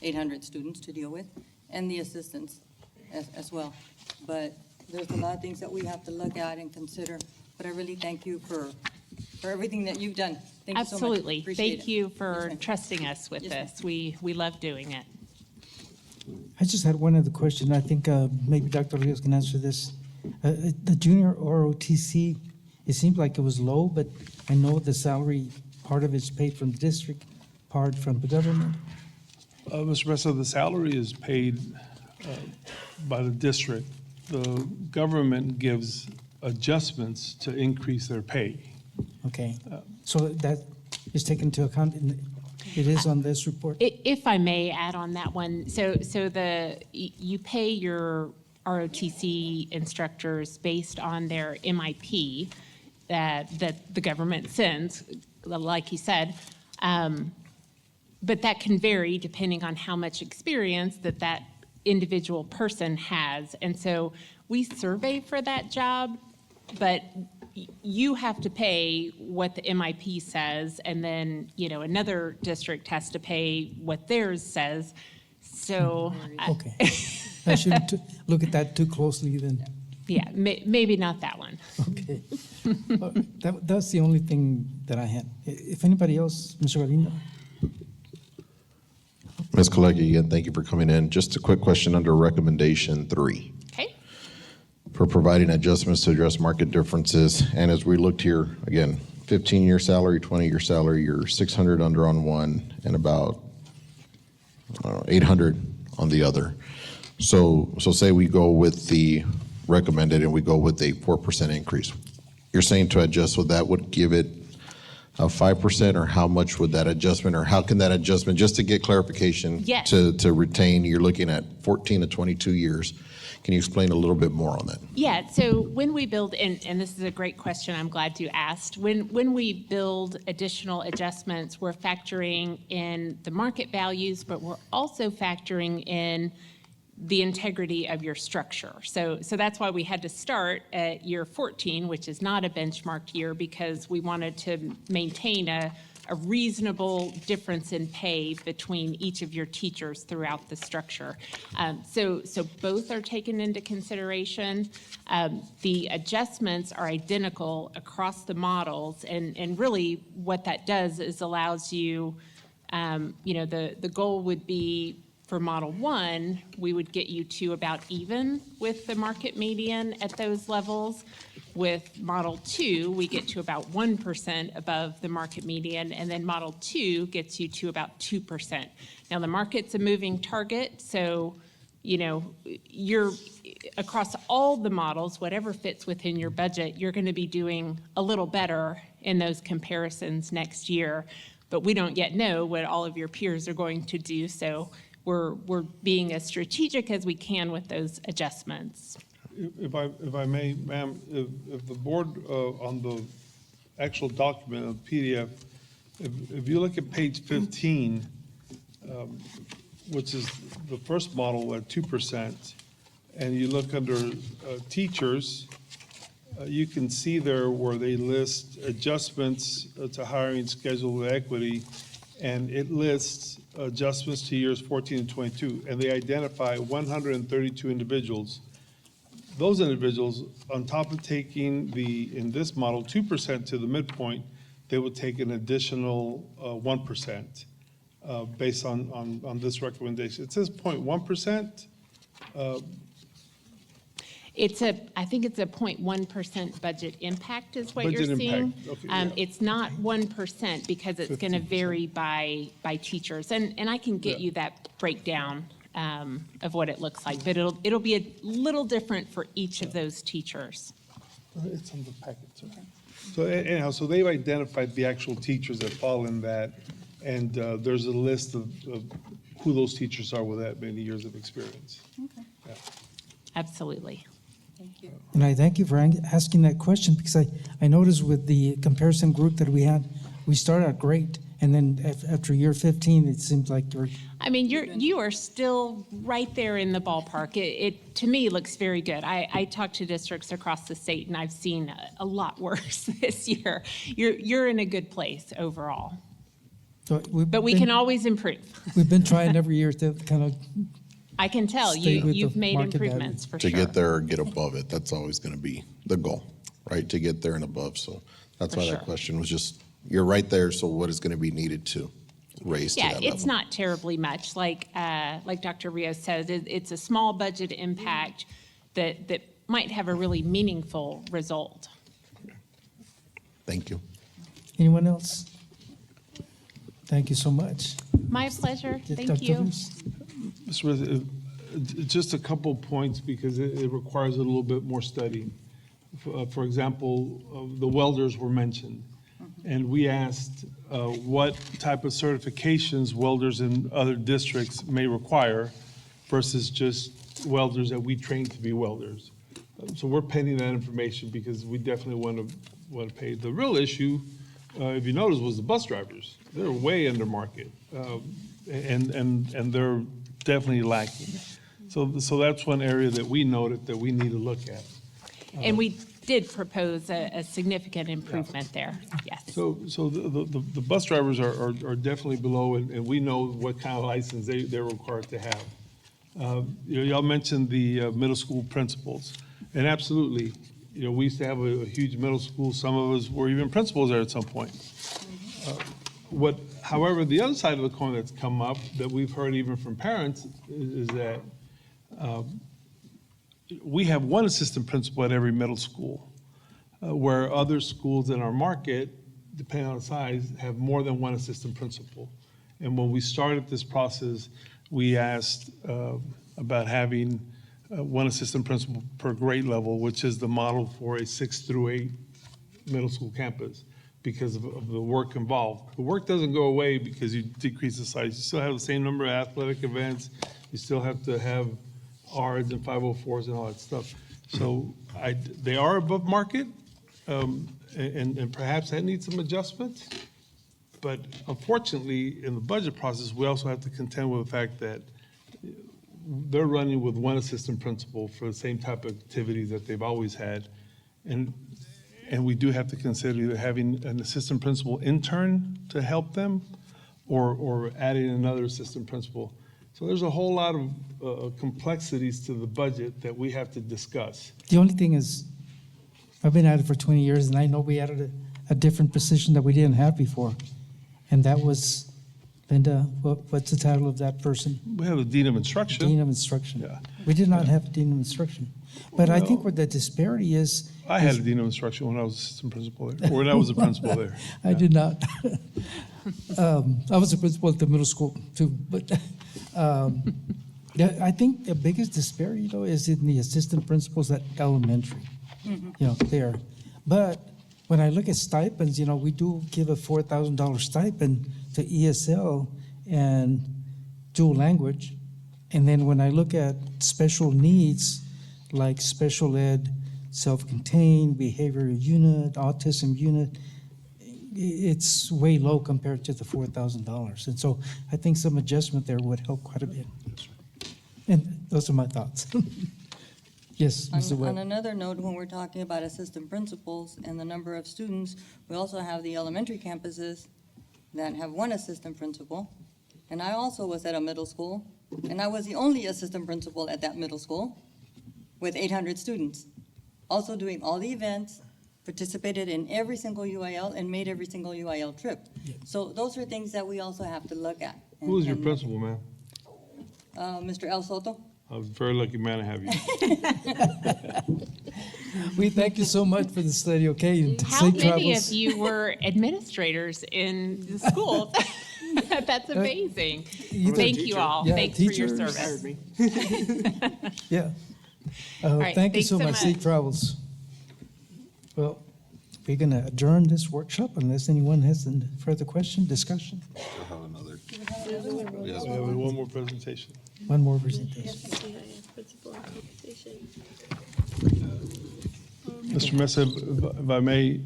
800 students to deal with, and the assistants as well. But there's a lot of things that we have to look at and consider. But I really thank you for everything that you've done. Thank you so much. Absolutely. Appreciate Thank it. you for Yes, ma'am. trusting us with Yes, ma'am. this. We love doing it. I just had one other question. I think maybe Dr. Rios can answer this. The junior ROTC, it seemed like it was low, but I know the salary, part of it's paid from the district, part from the government. Mr. Mesa, the salary is paid by the district. The government gives adjustments to increase their pay. Okay, so that is taken into account, it is on this report? If I may add on that one, so you pay your ROTC instructors based on their MIP that the government sends, like you said. But that can vary depending on how much experience that individual person has. And so we survey for that job, but you have to pay what the MIP says, and then, another district has to pay what theirs says. So, Okay. I shouldn't look at that too closely then. yeah, maybe not that one. Okay. That's the only thing that I had. If anybody else, Mr. Galindo? Ms. Coleggi, again, thank you for coming in. Just a quick question under recommendation 3. Okay? for providing adjustments to address market differences. And as we looked here, again, 15-year salary, 20-year salary, you're 600 under on one and about 800 on the other. So say we go with the recommended and we go with a 4% increase. You're saying to adjust, so that would give it a 5%, or how much would that adjustment, or how can that adjustment, just to get clarification? Yes. To retain, you're looking at 14 to 22 years. Can you explain a little bit more on that? Yeah, so when we build, and this is a great question, I'm glad you asked. When we build additional adjustments, we're factoring in the market values, but we're also factoring in the integrity of your structure. So that's why we had to start at year 14, which is not a benchmarked year, because we wanted to maintain a reasonable difference in pay between each of your teachers throughout the structure. So both are taken into consideration. The adjustments are identical across the models, and really what that does is allows you, the goal would be for Model 1, we would get you to about even with the market median at those levels. With Model 2, we get to about 1% above the market median, and then Model 2 gets you to about 2%. Now, the market's a moving target, so, you're across all the models, whatever fits within your budget, you're going to be doing a little better in those comparisons next year. But we don't yet know what all of your peers are going to do, so we're being as strategic as we can with those adjustments. If I may, ma'am, if the board, on the actual document of PDF, if you look at page 15, which is the first model at 2%, and you look under teachers, you can see there where they list adjustments to hiring schedule with equity, and it lists adjustments to years 14 and 22, and they identify 132 individuals. Those individuals, on top of taking in this model, 2% to the midpoint, they would take an additional 1% based on this recommendation. It says 0.1%. I think it's a 0.1% budget impact is what you're Budget seeing. impact, okay, yeah. It's not 1% because it's going to vary by teachers. And I can get you that breakdown of what it looks like, but it'll be a little different for each of those teachers. It's on the packet, sir. So anyhow, so they've identified the actual teachers that fall in that, and there's a list of who those teachers are with that many years of experience. Yeah. Absolutely. Thank you. And I thank you for asking that question, because I noticed with the comparison group that we had, we started out great, and then after year 15, it seems like you're, I mean, you are still right there in the ballpark. It to me looks very good. I talk to districts across the state, and I've seen a lot worse this year. You're in a good place overall, but we can always improve. We've been trying every year to kind of, I can tell Stay with you've the made market improvements for To sure. get there or get above it, that's always going to be the goal, right? To get there and above. So that's For why sure. that question was just, you're right there, so what is going to be needed to raise to Yeah, that level? it's not terribly much. Like Dr. Rios says, it's a small budget impact that might have a really meaningful result. Thank you. anyone else? Thank you so much. My pleasure. Thank Dr. you. Luce? Mr. President, just a couple points, because it requires a little bit more study. For example, the welders were mentioned, and we asked what type of certifications welders in other districts may require versus just welders that we train to be welders. So we're pending that information, because we definitely want to pay. The real issue, if you notice, was the bus drivers. They're way under market, and they're definitely lacking. So that's one area that we noted that we need to look at. And we did propose a significant improvement there, yes. So the bus drivers are definitely below, and we know what kind of license they're required to have. Y'all mentioned the middle school principals, and absolutely, we used to have a huge middle school. Some of us were even principals there at some point. However, the other side of the coin that's come up that we've heard even from parents is that we have one assistant principal at every middle school, where other schools in our market, depending on the size, have more than one assistant principal. And when we started this process, we asked about having one assistant principal per grade level, which is the model for a 6 through 8 middle school campus, because of the work involved. The work doesn't go away because you decrease the size. You still have the same number of athletic events. You still have to have ARDs and 504s and all that stuff. So they are above market, and perhaps that needs some adjustment. But unfortunately, in the budget process, we also have to contend with the fact that they're running with one assistant principal for the same type of activities that they've always had. And we do have to consider either having an assistant principal intern to help them or adding another assistant principal. So there's a whole lot of complexities to the budget that we have to discuss. The only thing is, I've been at it for 20 years, and I know we added a different position that we didn't have before. And that was, Linda, what's the title of that person? We have a dean of instruction. Dean of Instruction. Yeah. We did not have a Dean of Instruction. But I think where the disparity is. I had a dean of instruction when I was assistant principal there, or when I was a principal there. I did not. I was a principal at the middle school too, but I think the biggest disparity, though, is in the assistant principals at elementary. There. But when I look at stipends, we do give a $4,000 stipend to ESL and dual language. And then when I look at special needs, like special ed, self-contained, behavioral unit, autism unit, it's way low compared to the $4,000. And so I think some adjustment there would help quite a bit. And those are my thoughts. Yes, Mr. On Webb. another note, when we're talking about assistant principals and the number of students, we also have the elementary campuses that have one assistant principal. And I also was at a middle school, and I was the only assistant principal at that middle school with 800 students. Also doing all the events, participated in every single UIL, and made every single UIL trip. So those are things that we also have to look at. Who was your principal, ma'am? Mr. El Soto. I was a very lucky man to have you. We thank you so much for the study, okay? And How safe many of travels. you were administrators in the schools? That's amazing. Thank you all. Yeah, Thanks for your teachers. service. Yeah. right, Thank you thanks so so much. Safe much. travels. Well, we're going to adjourn this workshop unless anyone has any further question, discussion. We have one more presentation. One more presentation. Mr. Mesa, if I may,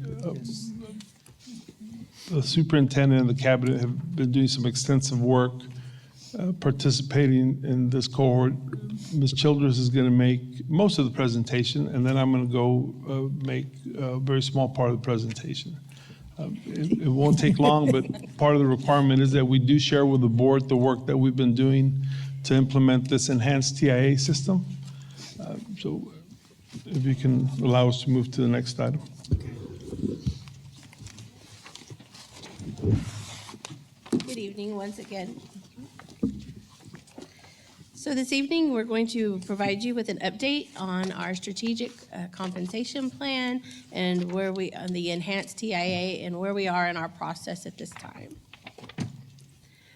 the superintendent and the cabinet have been doing some extensive work participating in this cohort. Ms. Childress is going to make most of the presentation, and then I'm going to go make a very small part of the presentation. It won't take long, but part of the requirement is that we do share with the board the work that we've been doing to implement this enhanced TIA system. So if you can allow us to move to the next item. Good evening once again. So this evening, we're going to provide you with an update on our strategic compensation plan and on the enhanced TIA and where we are in our process at this time.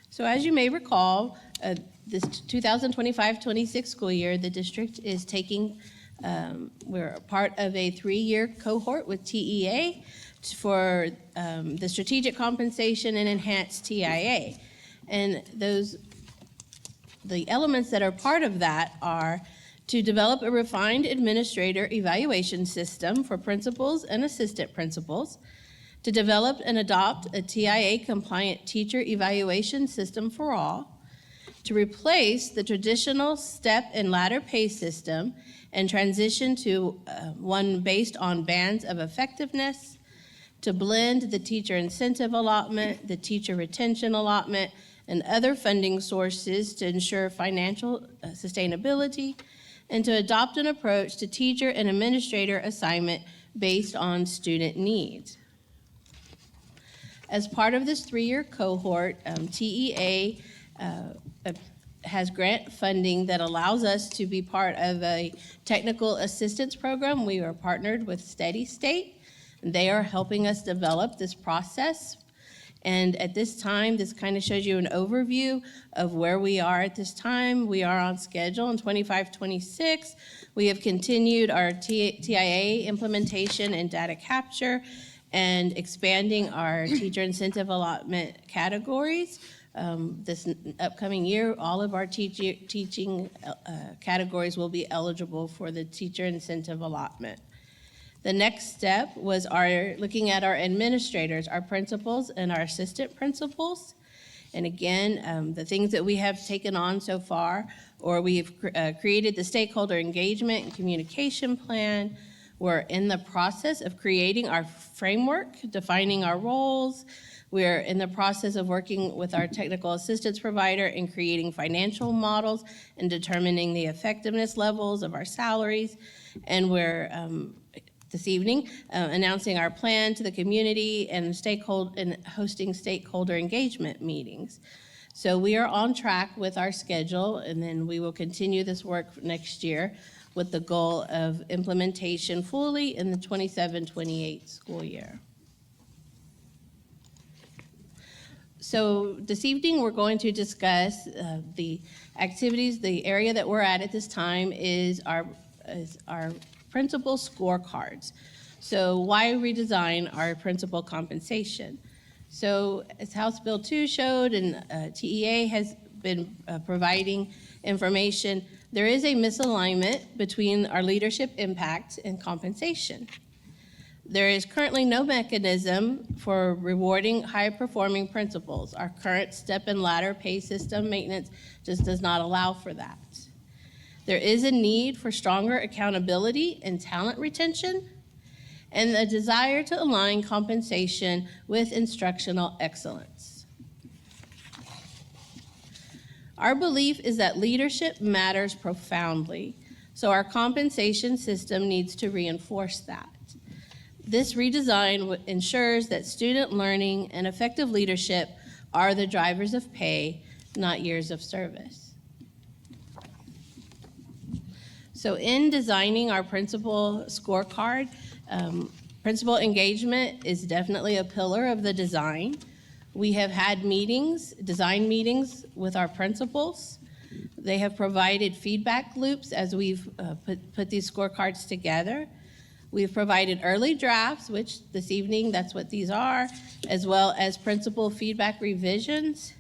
So as you may recall, this 2025-26 school year, the district is we're a part of a 3-year cohort with TEA for the strategic compensation and enhanced TIA. And the elements that are part of that are to develop a refined administrator evaluation system for principals and assistant principals, to develop and adopt a TIA-compliant teacher evaluation system for all, to replace the traditional step and ladder pay system and transition to one based on bands of effectiveness, to blend the teacher incentive allotment, the teacher retention allotment, and other funding sources to ensure financial sustainability, and to adopt an approach to teacher and administrator assignment based on student needs. As part of this 3-year cohort, TEA has grant funding that allows us to be part of a technical assistance program. We are partnered with Steady State. They are helping us develop this process. And at this time, this kind of shows you an overview of where we are at this time. We are on schedule in 25-26. We have continued our TIA implementation and data capture and expanding our teacher incentive allotment categories. This upcoming year, all of our teaching categories will be eligible for the teacher incentive allotment. The next step was looking at our administrators, our principals, and our assistant principals. And again, the things that we have taken on so far, or we've created the stakeholder engagement and communication plan. We're in the process of creating our framework, defining our roles. We're in the process of working with our technical assistance provider in creating financial models and determining the effectiveness levels of our salaries. And we're this evening announcing our plan to the community and hosting stakeholder engagement meetings. So we are on track with our schedule, and then we will continue this work next year with the goal of implementation fully in the 27-28 school year. So this evening, we're going to discuss the activities. The area that we're at this time is our principal scorecards. So why redesign our principal compensation? So as House Bill 2 showed, and TEA has been providing information, there is a misalignment between our leadership impact and compensation. There is currently no mechanism for rewarding high-performing principals. Our current step and ladder pay system maintenance just does not allow for that. There is a need for stronger accountability and talent retention, and a desire to align compensation with instructional excellence. Our belief is that leadership matters profoundly, so our compensation system needs to reinforce that. This redesign ensures that student learning and effective leadership are the drivers of pay, not years of service. So in designing our principal scorecard, principal engagement is definitely a pillar of the design. We have had meetings, design meetings with our principals. They have provided feedback loops as we've put these scorecards together. We've provided early drafts, which this evening, that's what these are, as well as principal feedback revisions.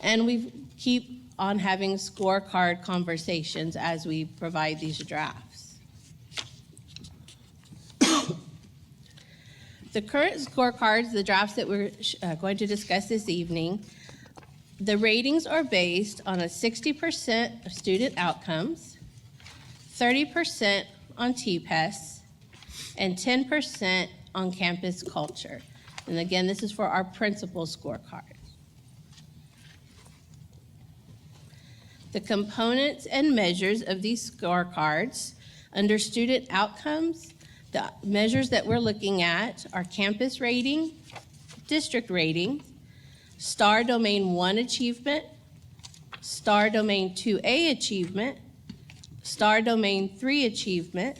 And we keep on having scorecard conversations as we provide these drafts. The current scorecards, the drafts that we're going to discuss this evening, the ratings are based on a 60% of student outcomes, 30% on TPES, and 10% on campus culture. And again, this is for our principal scorecard. The components and measures of these scorecards under student outcomes, the measures that we're looking at are campus rating, district rating, STAR Domain 1 achievement, STAR Domain 2A achievement, STAR Domain 3 achievement,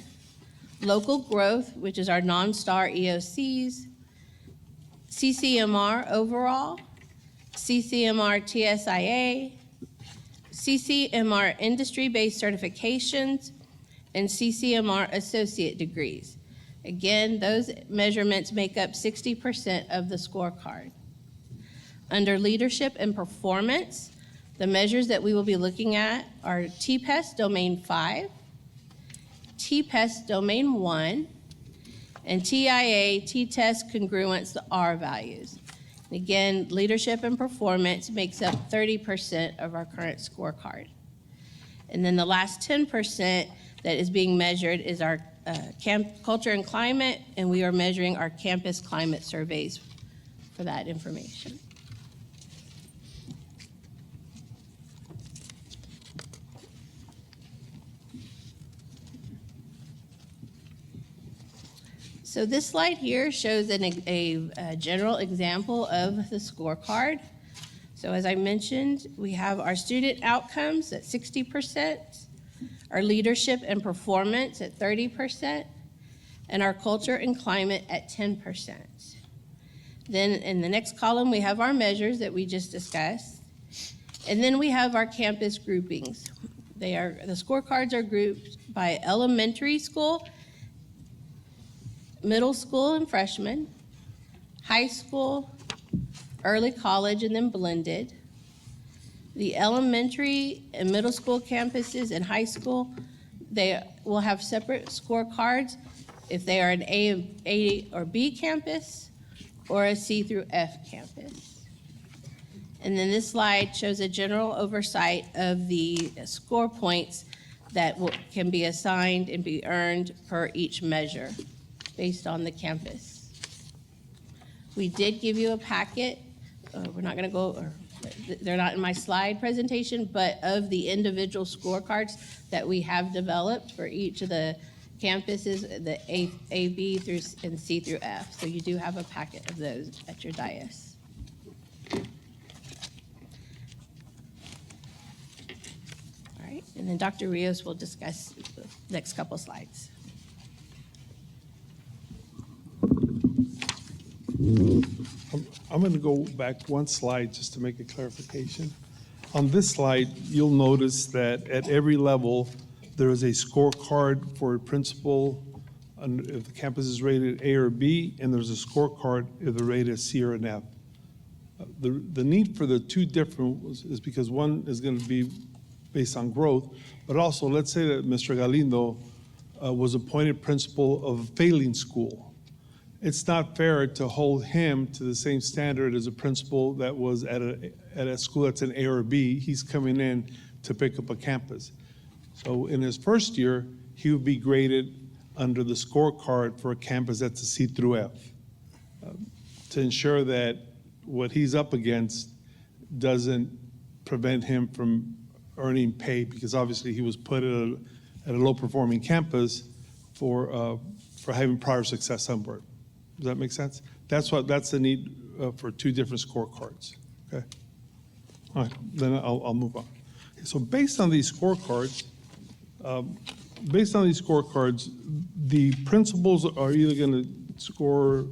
local growth, which is our non-STAR EOCs, CCMR overall, CCMR TSIA, CCMR industry-based certifications, and CCMR associate degrees. Again, those measurements make up 60% of the scorecard. Under leadership and performance, the measures that we will be looking at are TPES Domain 5, TPES Domain 1, and TIA T-Test congruence to R values. And again, leadership and performance makes up 30% of our current scorecard. And then the last 10% that is being measured is our culture and climate, and we are measuring our campus climate surveys for that information. So this slide here shows a general example of the scorecard. So as I mentioned, we have our student outcomes at 60%, our leadership and performance at 30%, and our culture and climate at 10%. Then in the next column, we have our measures that we just discussed. And then we have our campus groupings. The scorecards are grouped by elementary school, middle school and freshman, high school, early college, and then blended. The elementary and middle school campuses and high school, they will have separate scorecards if they are an A or B campus or a C through F campus. And then this slide shows a general oversight of the score points that can be assigned and be earned per each measure based on the campus. We did give you a packet. We're not going to go, they're not in my slide presentation, but of the individual scorecards that we have developed for each of the campuses, the A, B through, and C through F. So you do have a packet of those at your dais. All right, and then Dr. Rios will discuss the next couple slides. I'm going to go back one slide just to make a clarification. On this slide, you'll notice that at every level, there is a scorecard for a principal if the campus is rated A or B, and there's a scorecard if they're rated C or an F. The need for the two different is because one is going to be based on growth, but also let's say that Mr. Galindo was appointed principal of a failing school. It's not fair to hold him to the same standard as a principal that was at a school that's an A or B. He's coming in to pick up a campus. So in his first year, he would be graded under the scorecard for a campus that's a C through F to ensure that what he's up against doesn't prevent him from earning pay, because obviously he was put at a low-performing campus for having prior success somewhere. Does that make sense? That's the need for two different scorecards. Okay. All right. Then I'll move on. So based on these scorecards, the principals are either going to score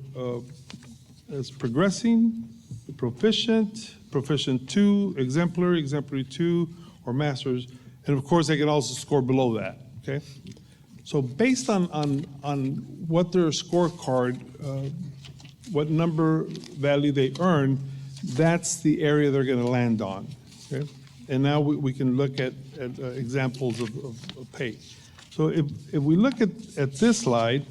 as progressing, proficient, proficient 2, exemplary, exemplary 2, or masters, and of course they can also score below that. Okay. So based on what their scorecard, what number value they earn, that's the area they're going to land on. Okay? And now we can look at examples of pay. So if we look at this slide,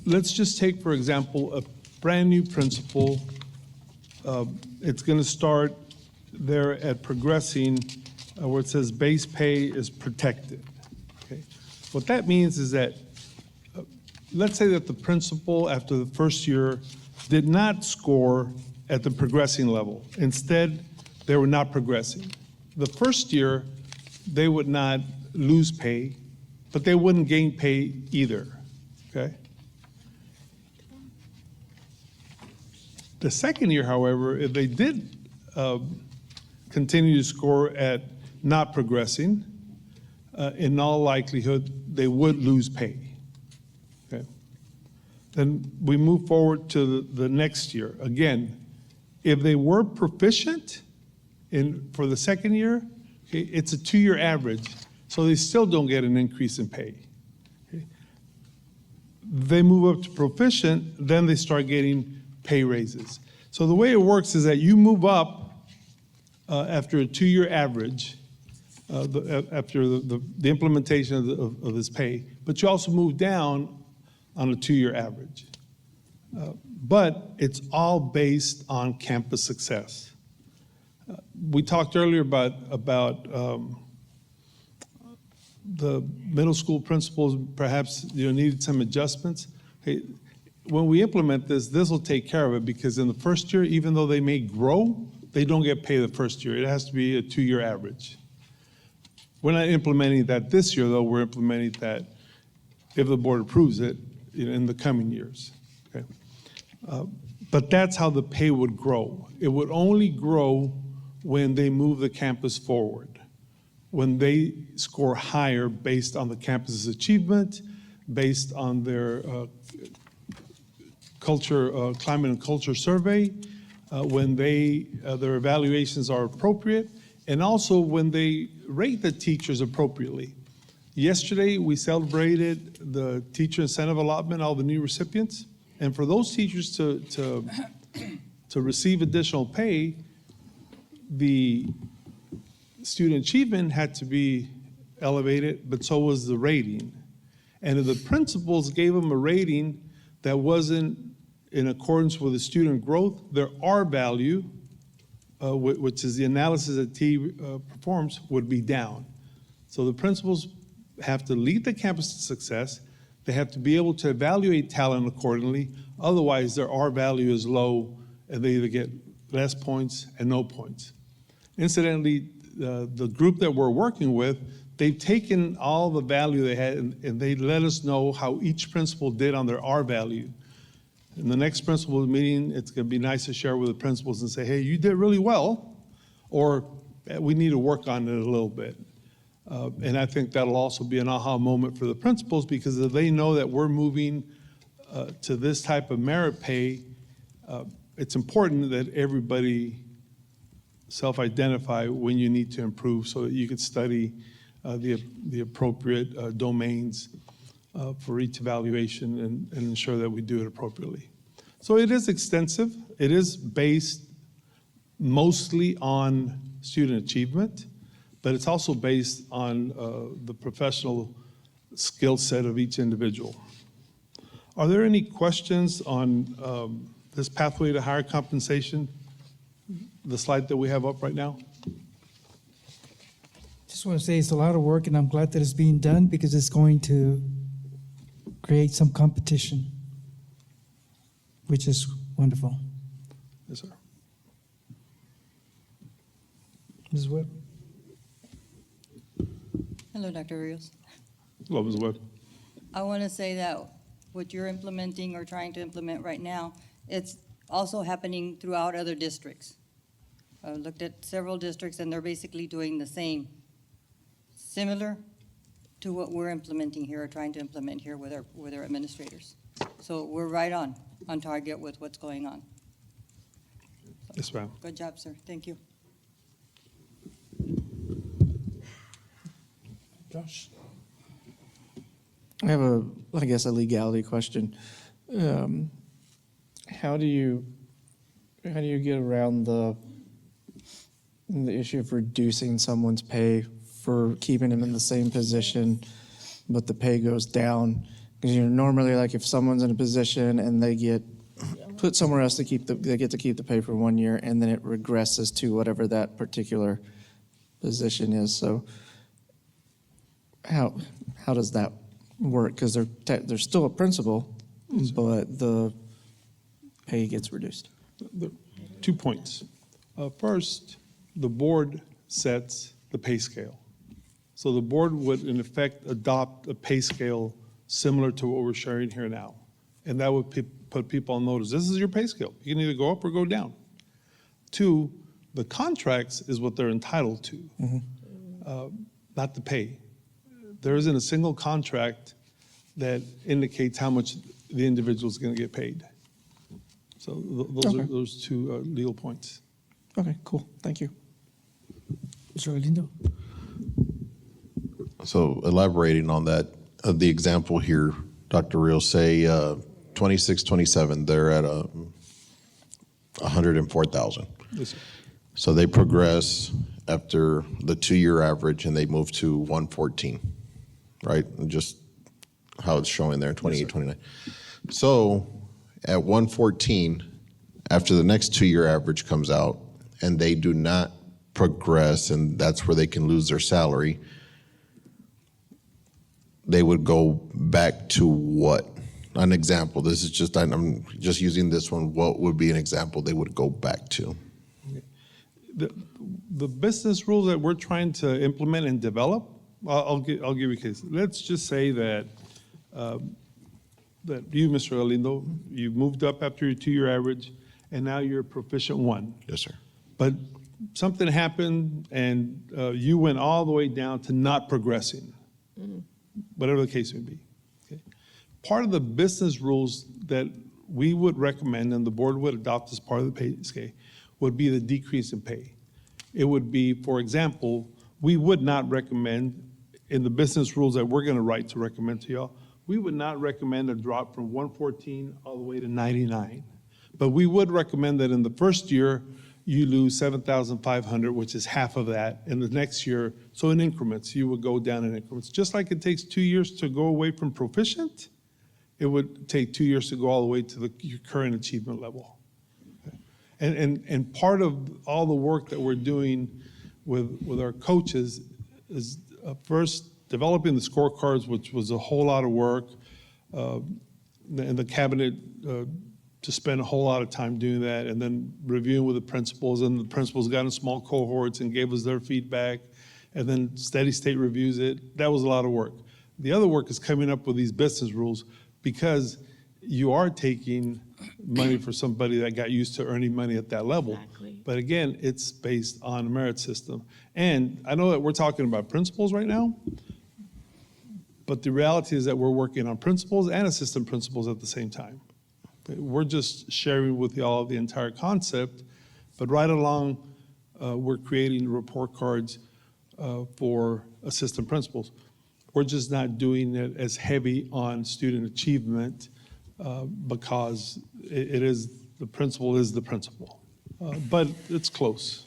let's just take, for example, a brand new principal. It's going to start there at progressing where it says base pay is protected. Okay. What that means is that, let's say that the principal after the first year did not score at the progressing level. Instead, they were not progressing. The first year, they would not lose pay, but they wouldn't gain pay either, okay? The second year, however, if they did continue to score at not progressing, in all likelihood, they would lose pay. Okay. Then we move forward to the next year. Again, if they were proficient for the second year, okay, it's a 2-year average, so they still don't get an increase in pay. Okay. They move up to proficient, then they start getting pay raises. So the way it works is that you move up after a 2-year average, after the implementation of this pay, but you also move down on a 2-year average. But it's all based on campus success. We talked earlier about the middle school principals perhaps needed some adjustments. Hey, when we implement this will take care of it, because in the first year, even though they may grow, they don't get paid the first year. It has to be a 2-year average. We're not implementing that this year, though. We're implementing that if the board approves it in the coming years. Okay. But that's how the pay would grow. It would only grow when they move the campus forward, when they score higher based on the campus's achievement, based on their climate and culture survey, when their evaluations are appropriate, and also when they rate the teachers appropriately. Yesterday, we celebrated the teacher incentive allotment, all the new recipients. And for those teachers to receive additional pay, the student achievement had to be elevated, but so was the rating. And if the principals gave them a rating that wasn't in accordance with the student growth, their R value, which is the analysis that T performs, would be down. So the principals have to lead the campus to success. They have to be able to evaluate talent accordingly. Otherwise, their R value is low, and they either get less points and no points. Incidentally, the group that we're working with, they've taken all the value they had, and they let us know how each principal did on their R value. In the next principal meeting, it's going to be nice to share with the principals and say, hey, you did really well, or we need to work on it a little bit. And I think that'll also be an aha moment for the principals, because if they know that we're moving to this type of merit pay, it's important that everybody self-identify when you need to improve so that you can study the appropriate domains for each evaluation and ensure that we do it appropriately. So it is extensive. It is based mostly on student achievement, but it's also based on the professional skill set of each individual. Are there any questions on this pathway to higher compensation, the slide that we have up right now? Just want to say it's a lot of work, and I'm glad that it's being done because it's going to create some competition, which is wonderful. Yes, sir. Ms. Webb? Hello, Dr. Rios. Hello, Ms. Webb. I want to say that what you're implementing or trying to implement right now, it's also happening throughout other districts. I looked at several districts, and they're basically doing the same, similar to what we're implementing here or trying to implement here with our administrators. So we're right on target with what's going on. Yes, ma'am. Good job, sir. Thank you. Josh? I have a legality question. How do you get around the issue of reducing someone's pay for keeping them in the same position, but the pay goes down? Because normally, like, if someone's in a position and they get put somewhere else they get to keep the pay for 1 year, and then it regresses to whatever that particular position is. So how does that work? Because they're still a principal, but the pay gets reduced. 2 points. First, the board sets the pay scale. So the board would, in effect, adopt a pay scale similar to what we're sharing here now. And that would put people on notice. This is your pay scale. You can either go up or go down. 2, the contracts is what they're entitled to, not the pay. There isn't a single contract that indicates how much the individual is going to get paid. So those are those 2 legal points. Okay, cool. Thank you. Mr. Galindo? So elaborating on that, the example here, Dr. Rios, say 26, 27, they're at 104,000. Yes, sir. So they progress after the 2-year average and they move to 114, right? Just how it's showing there, 28, 29. So at 114, after the next 2-year average comes out and they do not progress, and that's where they can lose their salary, they would go back to what? An example. This is just, I'm just using this one. What would be an example they would go back to? The business rules that we're trying to implement and develop, I'll give you a case. Let's just say that that you, Mr. Galindo, you moved up after your two-year average, and now you're a proficient 1. Yes, sir. But something happened, and you went all the way down to not progressing, whatever the case may be. Okay? Part of the business rules that we would recommend, and the board would adopt as part of the pay scale, would be the decrease in pay. It would be, for example, we would not recommend, in the business rules that we're going to write to recommend to y'all, we would not recommend a drop from 114 all the way to 99. But we would recommend that in the first year, you lose 7,500, which is half of that. In the next year, so in increments, you would go down in increments. Just like it takes 2 years to go away from proficient, it would take 2 years to go all the way to your current achievement level. Okay? And part of all the work that we're doing with our coaches is first developing the scorecards, which was a whole lot of work, and the cabinet to spend a whole lot of time doing that, and then reviewing with the principals, and the principals got in small cohorts and gave us their feedback, and then steady state reviews it. That was a lot of work. The other work is coming up with these business rules, because you are taking money for somebody that got used to earning money at that level. Exactly. But again, it's based on a merit system. And I know that we're talking about principals right now, but the reality is that we're working on principals and assistant principals at the same time. We're just sharing with y'all the entire concept, but right along, we're creating report cards for assistant principals. We're just not doing it as heavy on student achievement because it is, the principal is the principal. But it's close.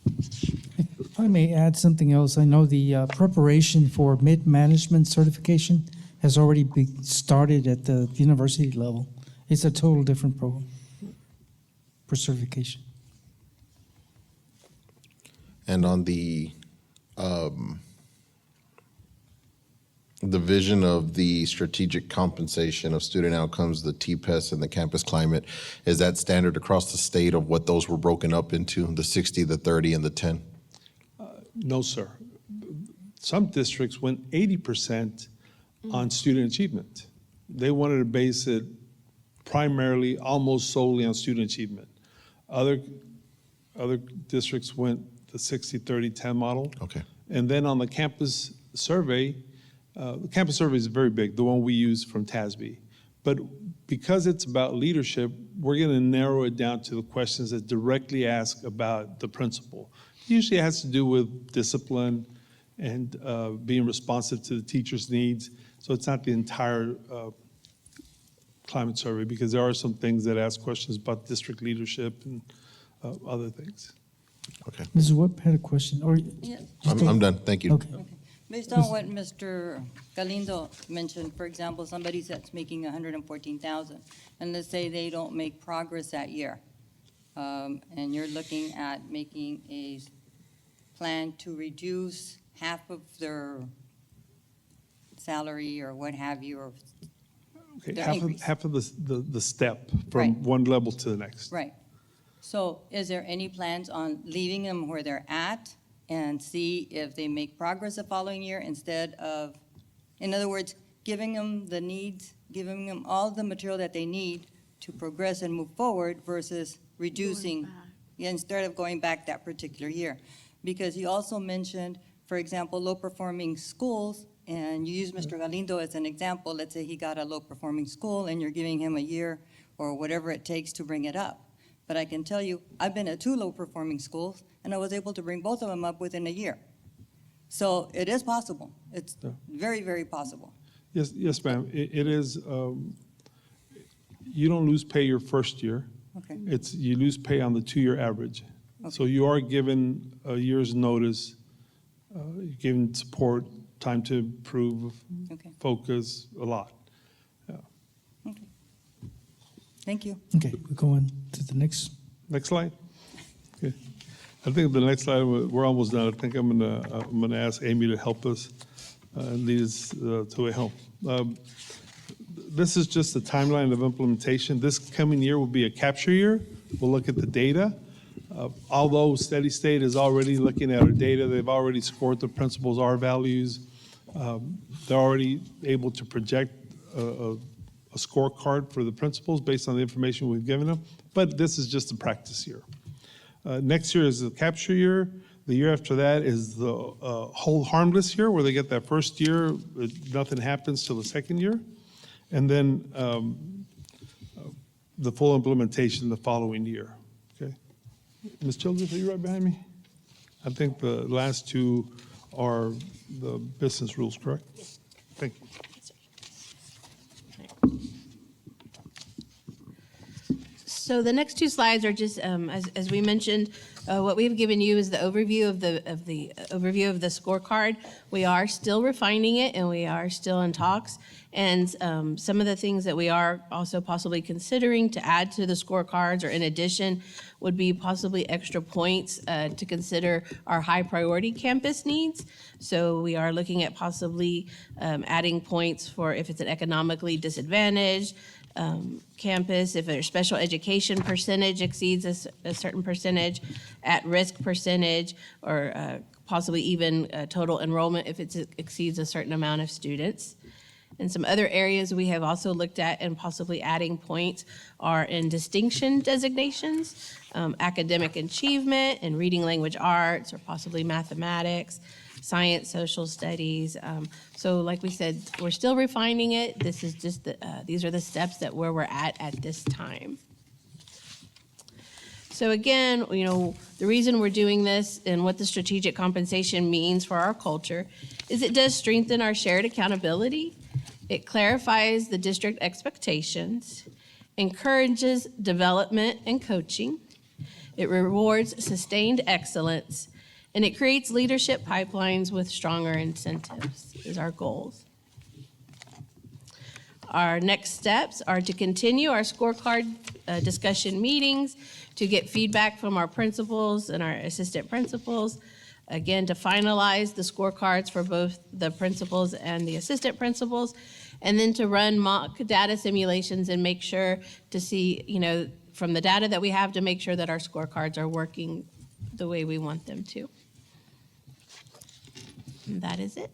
If I may add something else, I know the preparation for mid-management certification has already been started at the university level. It's a total different program for certification. And on the vision of the strategic compensation of student outcomes, the TPES and the campus climate, is that standard across the state of what those were broken up into, the 60, the 30, and the 10? No, sir. Some districts went 80% on student achievement. They wanted to base it primarily, almost solely on student achievement. Other districts went the 60, 30, 10 model. Okay. And then on the campus survey, the campus survey is very big, the one we use from TASB. But because it's about leadership, we're going to narrow it down to the questions that directly ask about the principal. Usually it has to do with discipline and being responsive to the teacher's needs. So it's not the entire climate survey, because there are some things that ask questions about district leadership and other things. Okay. Mrs. Webb had a question, or? Yeah. I'm done. Thank you. Okay. Based on what Mr. Galindo mentioned, for example, somebody that's making 114,000, and let's say they don't make progress that year, and you're looking at making a plan to reduce half of their salary or what have you, or Okay, Their half increase. of the step Right. from one level to the next. right. So is there any plans on leaving them where they're at and see if they make progress the following year, instead of, in other words, giving them the needs, giving them all the material that they need to progress and move forward versus reducing, yeah, instead of going back that particular year? Because he also mentioned, for example, low-performing schools, and you use Mr. Galindo as an example. Let's say he got a low-performing school and you're giving him a year or whatever it takes to bring it up. But I can tell you, I've been at 2 low-performing schools, and I was able to bring both of them up within a year. So it is possible. It's Yeah. very, very possible. Yes, ma'am. It is, you don't lose pay your first year. Okay. You lose pay on the 2-year average. So you are given a year's notice, you're given support, time to improve, Okay. focus, a lot. Thank you. Okay, we're going to the next. Next slide. Okay. I think the next slide, we're almost done. I think I'm gonna ask Amy to help us and lead us to a home. This is just the timeline of implementation. This coming year will be a capture year. We'll look at the data. Although Steady State is already looking at our data, they've already scored the principles, R values. They're already able to project a a scorecard for the principals based on the information we've given them, but this is just a practice year. Next year is the capture year. The year after that is the hold harmless year, where they get that first year, nothing happens till the second year. And then the full implementation the following year, okay? Ms. Childress, are you right behind me? I think the last two are the business rules, correct? Thank you. So the next two slides are just, as we mentioned, what we've given you is the overview of the overview of the scorecard. We are still refining it, and we are still in talks. And some of the things that we are also possibly considering to add to the scorecards, or in addition, would be possibly extra points to consider our high priority campus needs. So we are looking at possibly adding points for if it's an economically disadvantaged campus, if their special education percentage exceeds a certain percentage, at-risk percentage, or possibly even total enrollment if it exceeds a certain amount of students. And some other areas we have also looked at and possibly adding points are in distinction designations, academic achievement, and reading language arts, or possibly mathematics, science, social studies. So like we said, we're still refining it. This is just, these are the steps that where we're at this time. So again, you know, the reason we're doing this and what the strategic compensation means for our culture is it does strengthen our shared accountability. It clarifies the district expectations, encourages development and coaching. It rewards sustained excellence, and it creates leadership pipelines with stronger incentives is our goals. Our next steps are to continue our scorecard discussion meetings, to get feedback from our principals and our assistant principals, again, to finalize the scorecards for both the principals and the assistant principals, and then to run mock data simulations and make sure to see, you know, from the data that we have, to make sure that our scorecards are working the way we want them to. And that is it.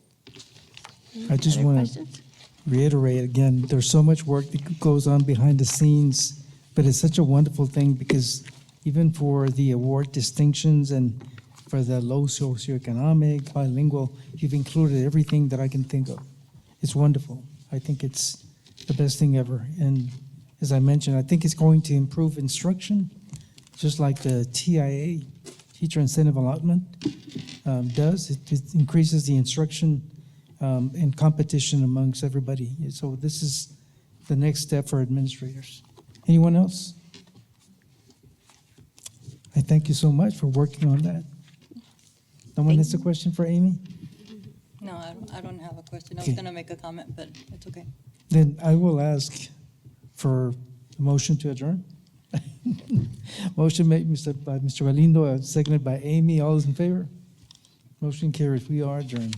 I just Other want questions? to reiterate again, there's so much work that goes on behind the scenes, but it's such a wonderful thing because even for the award distinctions and for the low socioeconomic, bilingual, you've included everything that I can think of. It's wonderful. I think it's the best thing ever. And as I mentioned, I think it's going to improve instruction, just like the TIA, Teacher Incentive Allotment, does. It increases the instruction and competition amongst everybody. So this is the next step for administrators. Anyone else? I thank you so much for working on that. Someone has a question for Amy? No, I don't have a question. I was Okay. going to make a comment, but it's okay. Then I will ask for a motion to adjourn. Motion made by Mr. Galindo, seconded by Amy. All those in favor? Motion carries. We are adjourned.